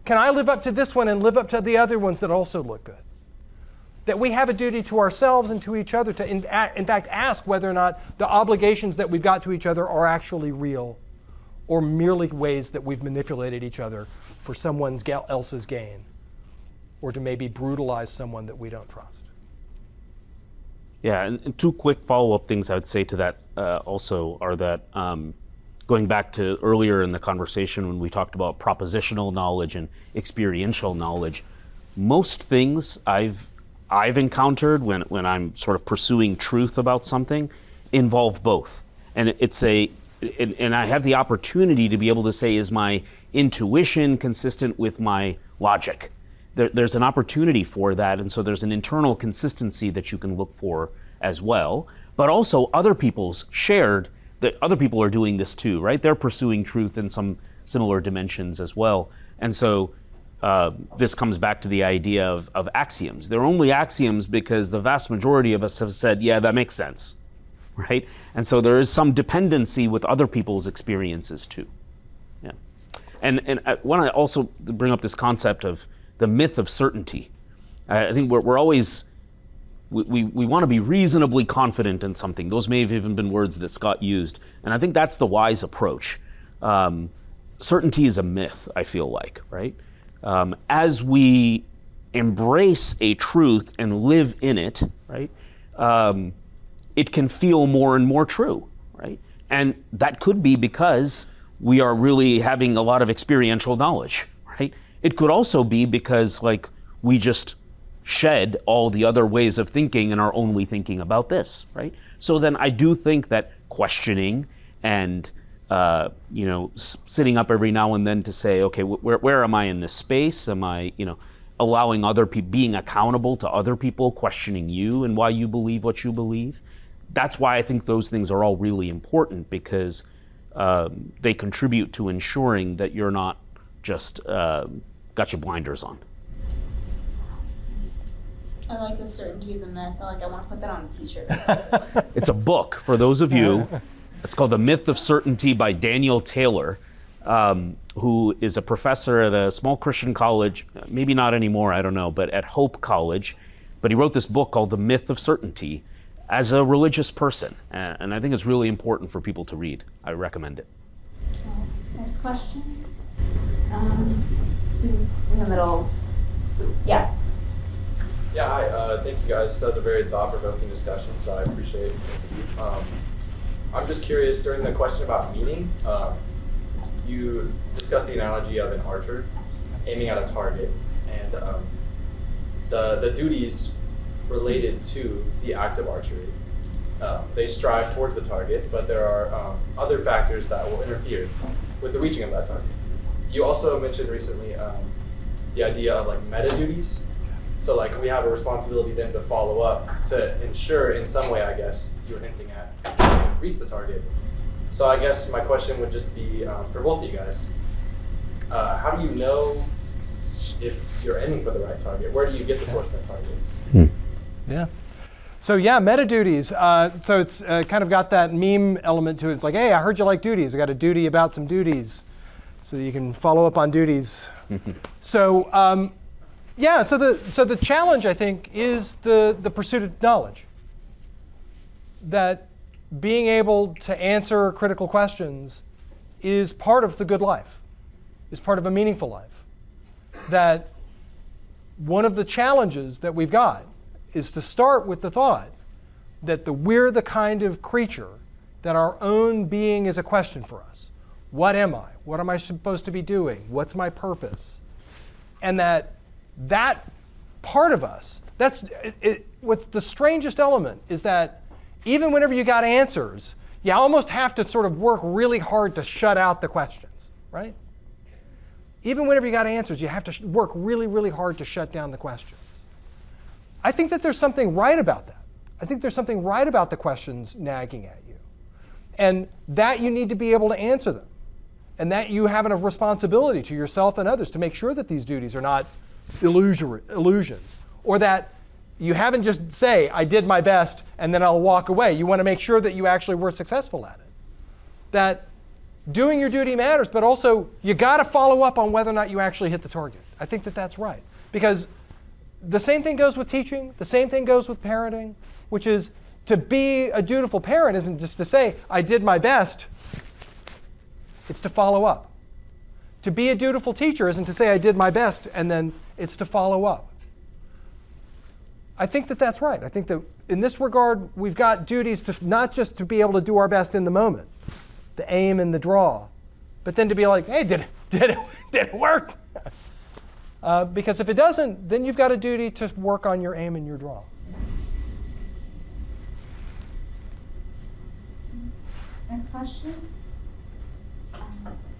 Can I live up to this one and live up to the other ones that also look good? That we have a duty to ourselves and to each other to in fact ask whether or not the obligations that we've got to each other are actually real or merely ways that we've manipulated each other for someone else's gain, or to maybe brutalize someone that we don't trust. Yeah, and two quick follow-up things I would say to that also are that going back to earlier in the conversation when we talked about propositional knowledge and experiential knowledge, most things I've encountered when I'm sort of pursuing truth about something involve both. And and I have the opportunity to be able to say, is my intuition consistent with my logic? There's an opportunity for that, and so there's an internal consistency that you can look for as well. But also other people's shared, that other people are doing this too, right? They're pursuing truth in some similar dimensions as well. And so this comes back to the idea of axioms. They're only axioms because the vast majority of us have said, yeah, that makes sense, right? And so there is some dependency with other people's experiences too. Yeah. And I want to also bring up this concept of the myth of certainty. I think we're always, we want to be reasonably confident in something. Those may have even been words that Scott used. And I think that's the wise approach. Certainty is a myth, I feel like, right? As we embrace a truth and live in it, right? It can feel more and more true, right? And that could be because we are really having a lot of experiential knowledge, right? It could also be because like we just shed all the other ways of thinking and are only thinking about this, right? So then I do think that questioning and sitting up every now and then to say, okay, where am I in this space? Am I, allowing other people, being accountable to other people, questioning you and why you believe what you believe? That's why I think those things are all really important, because they contribute to ensuring that you're not just got your blinders on. I like the certainty is a myth. I want to put that on a t-shirt. It's a book for those of you. It's called The Myth of Certainty by Daniel Taylor, who is a professor at a small Christian college, maybe not anymore, I don't know, but at Hope College. But he wrote this book called The Myth of Certainty as a religious person. And I think it's really important for people to read. I recommend it. Next question. In the middle. Yeah. Yeah, hi. Thank you guys. That was a very thought-provoking discussion, so I appreciate it. I'm just curious, during the question about meaning, you discussed the analogy of an archer aiming at a target, and the duties related to the act of archery. They strive towards the target, but there are other factors that will interfere with the reaching of that target. You also mentioned recently the idea of meta duties. So we have a responsibility then to follow up to ensure in some way, I guess, you were hinting at, reach the target. So I guess my question would just be for both of you guys. How do you know if you're aiming for the right target? Where do you get the source of that target? Yeah. So yeah, meta duties. So it's kind of got that meme element to it. It's like, hey, I heard you like duties. I got a duty about some duties, so that you can follow up on duties. So yeah, so the challenge, I think, is the pursuit of knowledge. That being able to answer critical questions is part of the good life, is part of a meaningful life. That one of the challenges that we've got is to start with the thought that we're the kind of creature that our own being is a question for us. What am I? What am I supposed to be doing? What's my purpose? And that part of us, what's the strangest element is that even whenever you got answers, you almost have to sort of work really hard to shut out the questions, right? Even whenever you got answers, you have to work really, really hard to shut down the questions. I think that there's something right about that. I think there's something right about the questions nagging at you. And that you need to be able to answer them. And that you have a responsibility to yourself and others to make sure that these duties are not illusions. Or that you haven't just say, I did my best, and then I'll walk away. You want to make sure that you actually were successful at it. That doing your duty matters, but also you got to follow up on whether or not you actually hit the target. I think that that's right. Because the same thing goes with teaching, the same thing goes with parenting, which is to be a dutiful parent isn't just to say, I did my best. It's to follow up. To be a dutiful teacher isn't to say, I did my best, and then it's to follow up. I think that that's right. I think that in this regard, we've got duties to not just to be able to do our best in the moment, the aim and the draw, but then to be like, hey, did it work? Because if it doesn't, then you've got a duty to work on your aim and your draw. Next question?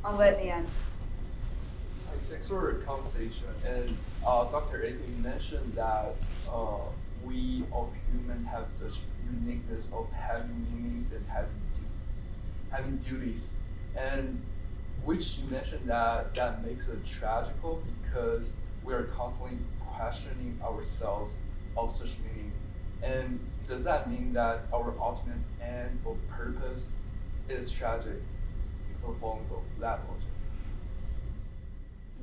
I'll go at the end. Thanks for the conversation. And Dr. Aikin mentioned that we of humans have such uniqueness of having meanings and having duties, and which you mentioned that makes it tragical because we are constantly questioning ourselves of such meaning. And does that mean that our ultimate end or purpose is tragic if we're following that logic?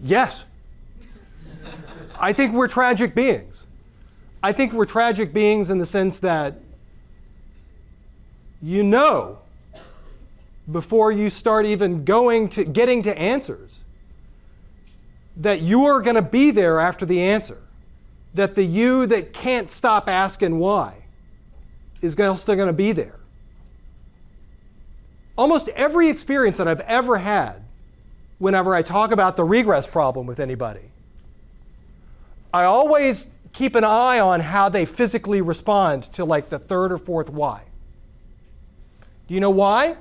Yes. I think we're tragic beings. I think we're tragic beings in the sense that you know before you start even getting to answers that you are going to be there after the answer. That the you that can't stop asking why is still going to be there. Almost every experience that I've ever had whenever I talk about the regress problem with anybody, I always keep an eye on how they physically respond to like the third or fourth why. Do you know why?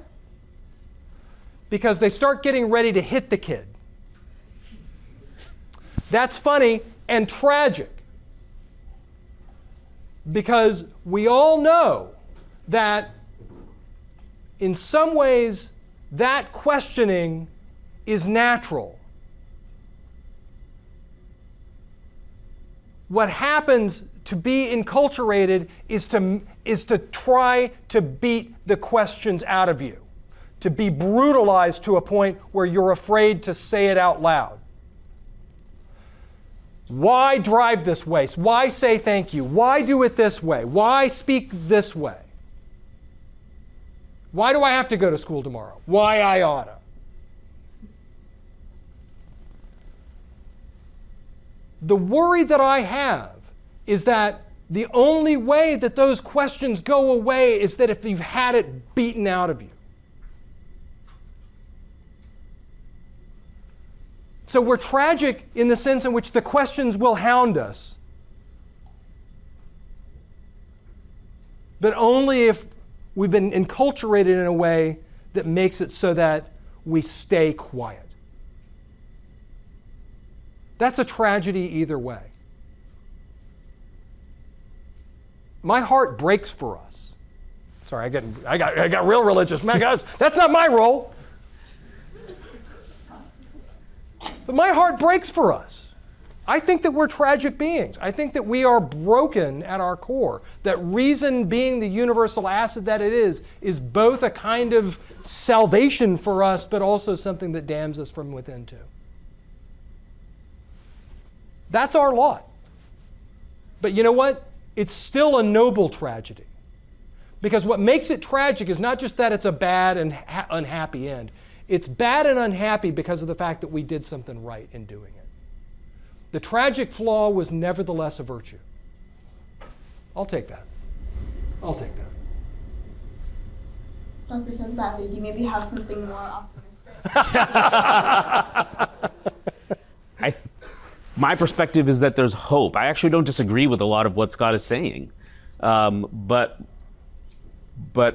Because they start getting ready to hit the kid. That's funny and tragic. Because we all know that in some ways that questioning is natural. What happens to be enculturated is to try to beat the questions out of you, to be brutalized to a point where you're afraid to say it out loud. Why drive this way? Why say thank you? Why do it this way? Why speak this way? Why do I have to go to school tomorrow? Why I oughta? The worry that I have is that the only way that those questions go away is that if you've had it beaten out of you. So we're tragic in the sense in which the questions will hound us, but only if we've been enculturated in a way that makes it so that we stay quiet. That's a tragedy either way. My heart breaks for us. Sorry, I got real religious. Man, that's not my role. But my heart breaks for us. I think that we're tragic beings. I think that we are broken at our core. That reason, being the universal asset that it is both a kind of salvation for us, but also something that damns us from within too. That's our lot. But you know what? It's still a noble tragedy. Because what makes it tragic is not just that it's a bad and unhappy end. It's bad and unhappy because of the fact that we did something right in doing it. The tragic flaw was nevertheless a virtue. I'll take that. I'll take that. Dr. Sethupathy, do you maybe have something more optimistic? My perspective is that there's hope. I actually don't disagree with a lot of what Scott is saying. But the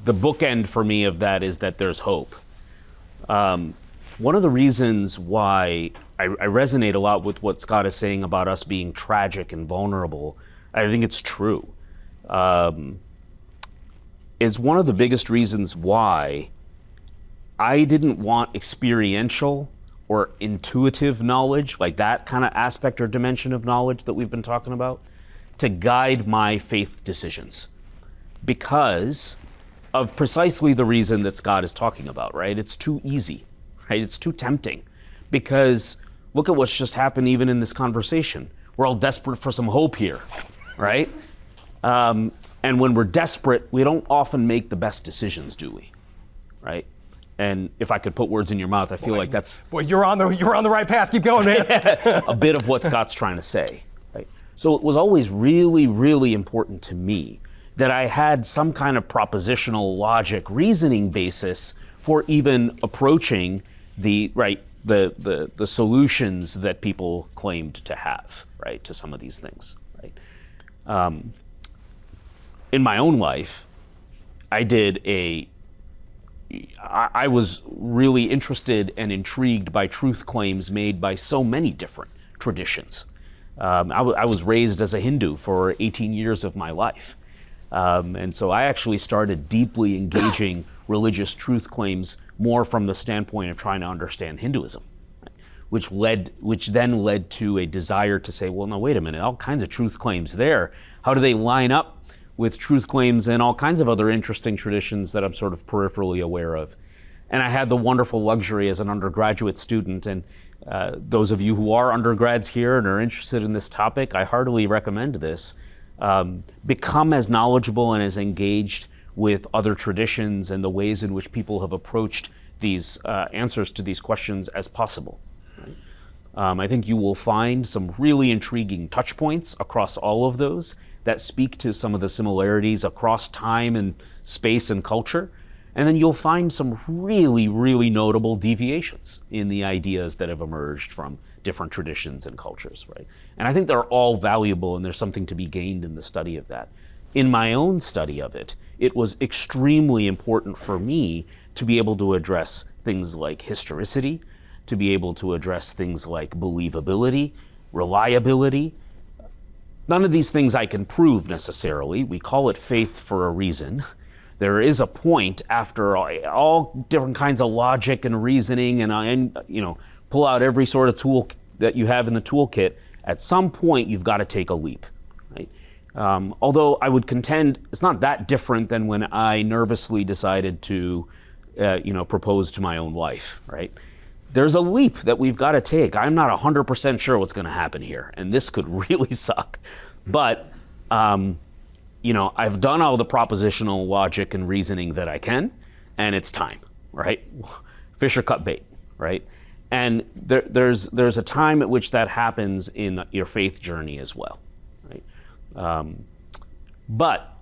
bookend for me of that is that there's hope. One of the reasons why I resonate a lot with what Scott is saying about us being tragic and vulnerable, I think it's true, is one of the biggest reasons why I didn't want experiential or intuitive knowledge, like that kind of aspect or dimension of knowledge that we've been talking about, to guide my faith decisions. Because of precisely the reason that Scott is talking about, right? It's too easy, right? It's too tempting. Because look at what's just happened even in this conversation. We're all desperate for some hope here, right? And when we're desperate, we don't often make the best decisions, do we? Right? And if I could put words in your mouth, I feel like that's... Boy, you're on the right path. Keep going, man. a bit of what Scott's trying to say, right? So it was always really, really important to me that I had some kind of propositional logic reasoning basis for even approaching the solutions that people claimed to have, right, to some of these things, right? In my own life, I was really interested and intrigued by truth claims made by so many different traditions. I was raised as a Hindu for 18 years of my life. And so I actually started deeply engaging religious truth claims more from the standpoint of trying to understand Hinduism, which then led to a desire to say, well, no, wait a minute, all kinds of truth claims there. How do they line up with truth claims and all kinds of other interesting traditions that I'm sort of peripherally aware of? And I had the wonderful luxury as an undergraduate student, and those of you who are undergrads here and are interested in this topic, I heartily recommend this. Become as knowledgeable and as engaged with other traditions and the ways in which people have approached these answers to these questions as possible. Right? I think you will find some really intriguing touch points across all of those that speak to some of the similarities across time and space and culture. And then you'll find some really, really notable deviations in the ideas that have emerged from different traditions and cultures, right? And I think they're all valuable, and there's something to be gained in the study of that. In my own study of it, it was extremely important for me to be able to address things like historicity, to be able to address things like believability, reliability. None of these things I can prove necessarily. We call it faith for a reason. There is a point after all different kinds of logic and reasoning and pull out every sort of tool that you have in the toolkit. At some point, you've got to take a leap, right? Although I would contend it's not that different than when I nervously decided to, propose to my own wife, right? There's a leap that we've got to take. I'm not 100% sure what's going to happen here, and this could really suck. But, I've done all the propositional logic and reasoning that I can, and it's time, right? Fish or cut bait, right? And there's a time at which that happens in your faith journey as well, right? But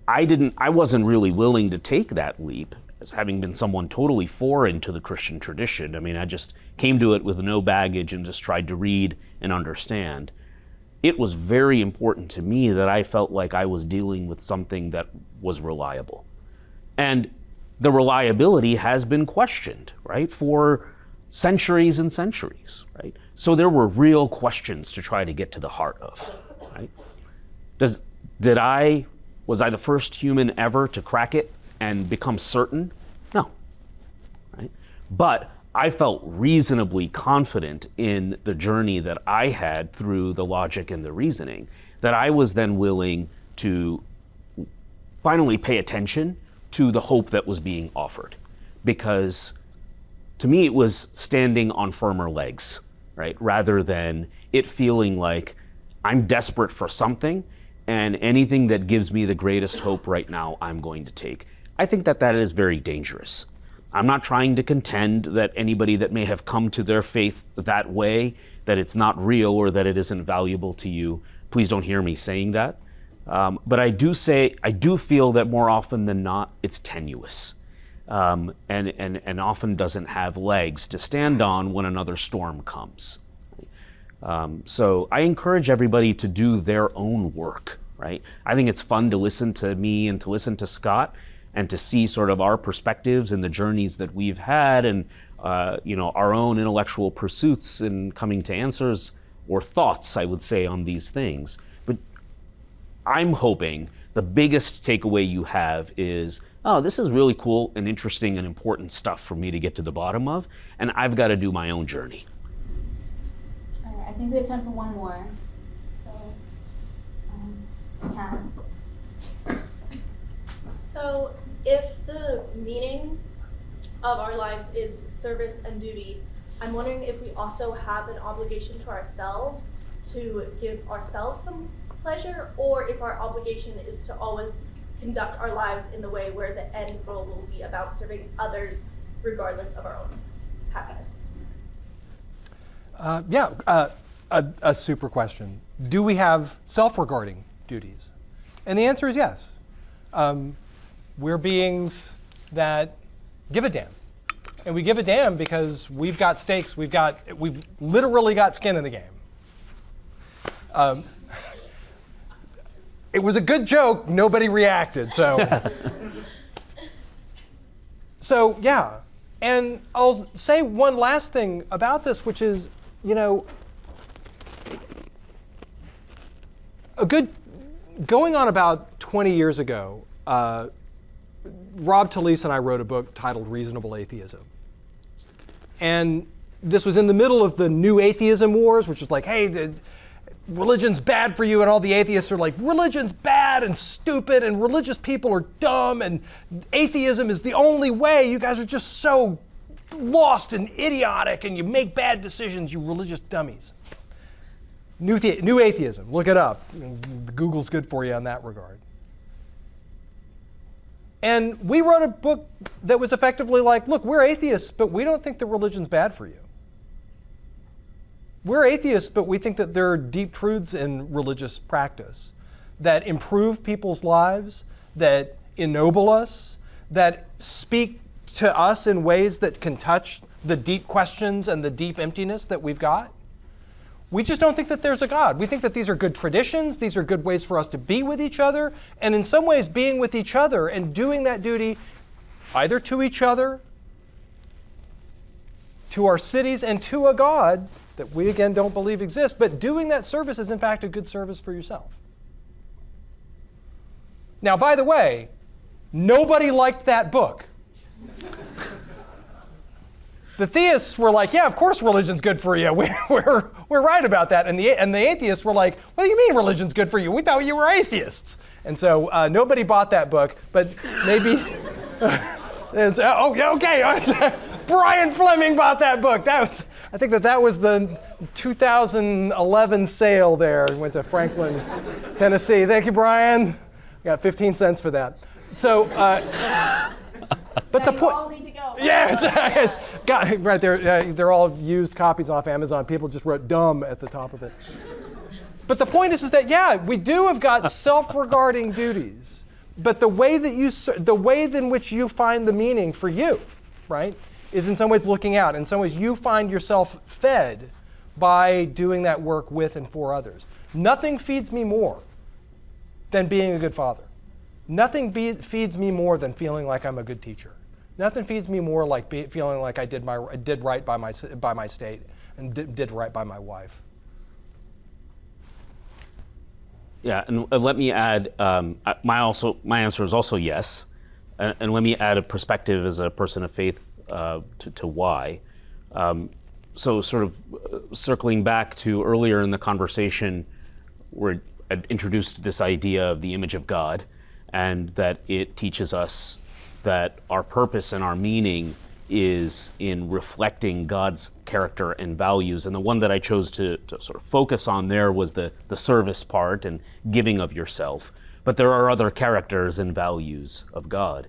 I wasn't really willing to take that leap as having been someone totally foreign to the Christian tradition. I mean, I just came to it with no baggage and just tried to read and understand. It was very important to me that I felt like I was dealing with something that was reliable. And the reliability has been questioned, right, for centuries and centuries, right? So there were real questions to try to get to the heart of, right? Was I the first human ever to crack it and become certain? No, right? But I felt reasonably confident in the journey that I had through the logic and the reasoning, that I was then willing to finally pay attention to the hope that was being offered. Because to me, it was standing on firmer legs, right? Rather than it feeling like I'm desperate for something, and anything that gives me the greatest hope right now, I'm going to take. I think that that is very dangerous. I'm not trying to contend that anybody that may have come to their faith that way, that it's not real or that it isn't valuable to you. Please don't hear me saying that. But I do feel that more often than not, it's tenuous. And often doesn't have legs to stand on when another storm comes. So I encourage everybody to do their own work, right? I think it's fun to listen to me and to listen to Scott and to see sort of our perspectives and the journeys that we've had and our own intellectual pursuits in coming to answers or thoughts, I would say, on these things. But I'm hoping the biggest takeaway you have is, oh, this is really cool and interesting and important stuff for me to get to the bottom of, and I've got to do my own journey. All right, I think we have time for one more. So, Kat. So, if the meaning of our lives is service and duty, I'm wondering if we also have an obligation to ourselves to give ourselves some pleasure, or if our obligation is to always conduct our lives in the way where the end goal will be about serving others regardless of our own happiness. A super question. Do we have self-regarding duties? And the answer is yes. We're beings that give a damn. And we give a damn because we've got stakes, we've literally got skin in the game. It was a good joke, nobody reacted, so. So yeah, and I'll say one last thing about this, which is, going on about 20 years ago, Rob Talese and I wrote a book titled Reasonable Atheism. And this was in the middle of the new atheism wars, which was like, hey, religion's bad for you, and all the atheists are like, religion's bad and stupid, and religious people are dumb, and atheism is the only way. You guys are just so lost and idiotic, and you make bad decisions, you religious dummies. New atheism, look it up. Google's good for you on that regard. And we wrote a book that was effectively like, look, we're atheists, but we don't think that religion's bad for you. We're atheists, but we think that there are deep truths in religious practice that improve people's lives, that ennoble us, that speak to us in ways that can touch the deep questions and the deep emptiness that we've got. We just don't think that there's a God. We think that these are good traditions, these are good ways for us to be with each other, and in some ways being with each other and doing that duty either to each other, to our cities, and to a God that we again don't believe exists, but doing that service is in fact a good service for yourself. Now, by the way, nobody liked that book. The theists were like, yeah, of course religion's good for you. We're right about that. And the atheists were like, what do you mean religion's good for you? We thought you were atheists. And so nobody bought that book, but maybe, okay. Brian Fleming bought that book. I think that was the 2011 sale there. Went to Franklin, Tennessee. Thank you, Brian. Got 15 cents for that. So, but the point. All need to go. Yeah, it's got right there. They're all used copies off Amazon. People just wrote "dumb" at the top of it. But the point is that yeah, we do have got self-regarding duties. But the way in which you find the meaning for you, right, is in some ways looking out. In some ways, you find yourself fed by doing that work with and for others. Nothing feeds me more than being a good father. Nothing feeds me more than feeling like I'm a good teacher. Nothing feeds me more like feeling like I did right by my state and did right by my wife. Yeah, and let me add, my answer is also yes. And let me add a perspective as a person of faith to why. So sort of circling back to earlier in the conversation where I introduced this idea of the image of God, and that it teaches us that our purpose and our meaning is in reflecting God's character and values. And the one that I chose to sort of focus on there was the service part and giving of yourself. But there are other characters and values of God.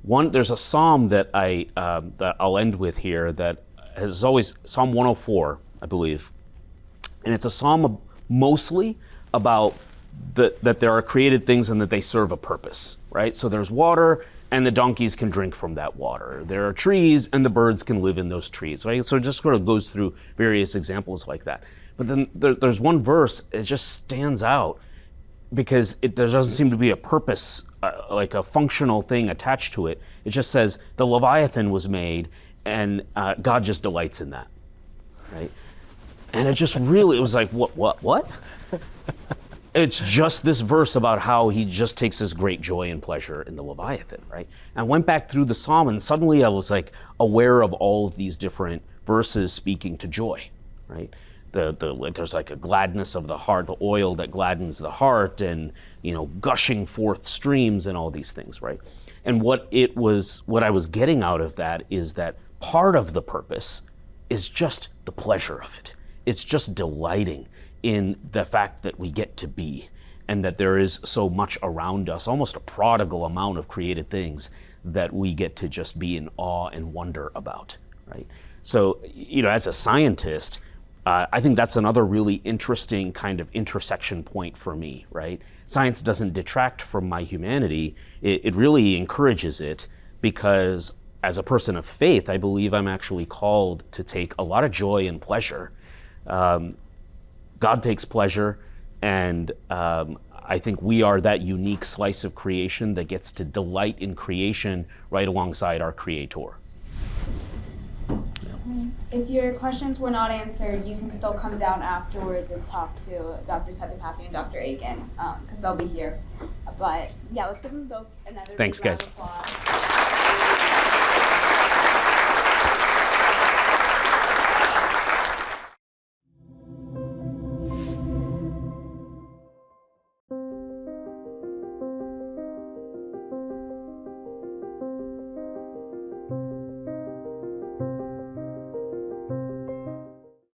There's a psalm that that I'll end with here that has always, Psalm 104, I believe. And it's a psalm mostly about that there are created things and that they serve a purpose, right? So there's water, and the donkeys can drink from that water. There are trees, and the birds can live in those trees, right? So it just sort of goes through various examples like that. But then there's one verse, it just stands out because there doesn't seem to be a purpose, like a functional thing attached to it. It just says, the Leviathan was made, and God just delights in that, right? And it just really, it was like, what? It's just this verse about how he just takes this great joy and pleasure in the Leviathan, right? And I went back through the psalm, and suddenly I was like aware of all of these different verses speaking to joy, right? There's like a gladness of the heart, the oil that gladdens the heart, and gushing forth streams and all these things, right? And what I was getting out of that is that part of the purpose is just the pleasure of it. It's just delighting in the fact that we get to be, and that there is so much around us, almost a prodigal amount of created things that we get to just be in awe and wonder about, right? So, as a scientist, I think that's another really interesting kind of intersection point for me, right? Science doesn't detract from my humanity. It really encourages it, because as a person of faith, I believe I'm actually called to take a lot of joy and pleasure. God takes pleasure, and I think we are that unique slice of creation that gets to delight in creation right alongside our Creator. If your questions were not answered, you can still come down afterwards and talk to Dr. Sethupathy and Dr. Aikin, because they'll be here. But yeah, let's give them both another Thanks, big round guys. of applause.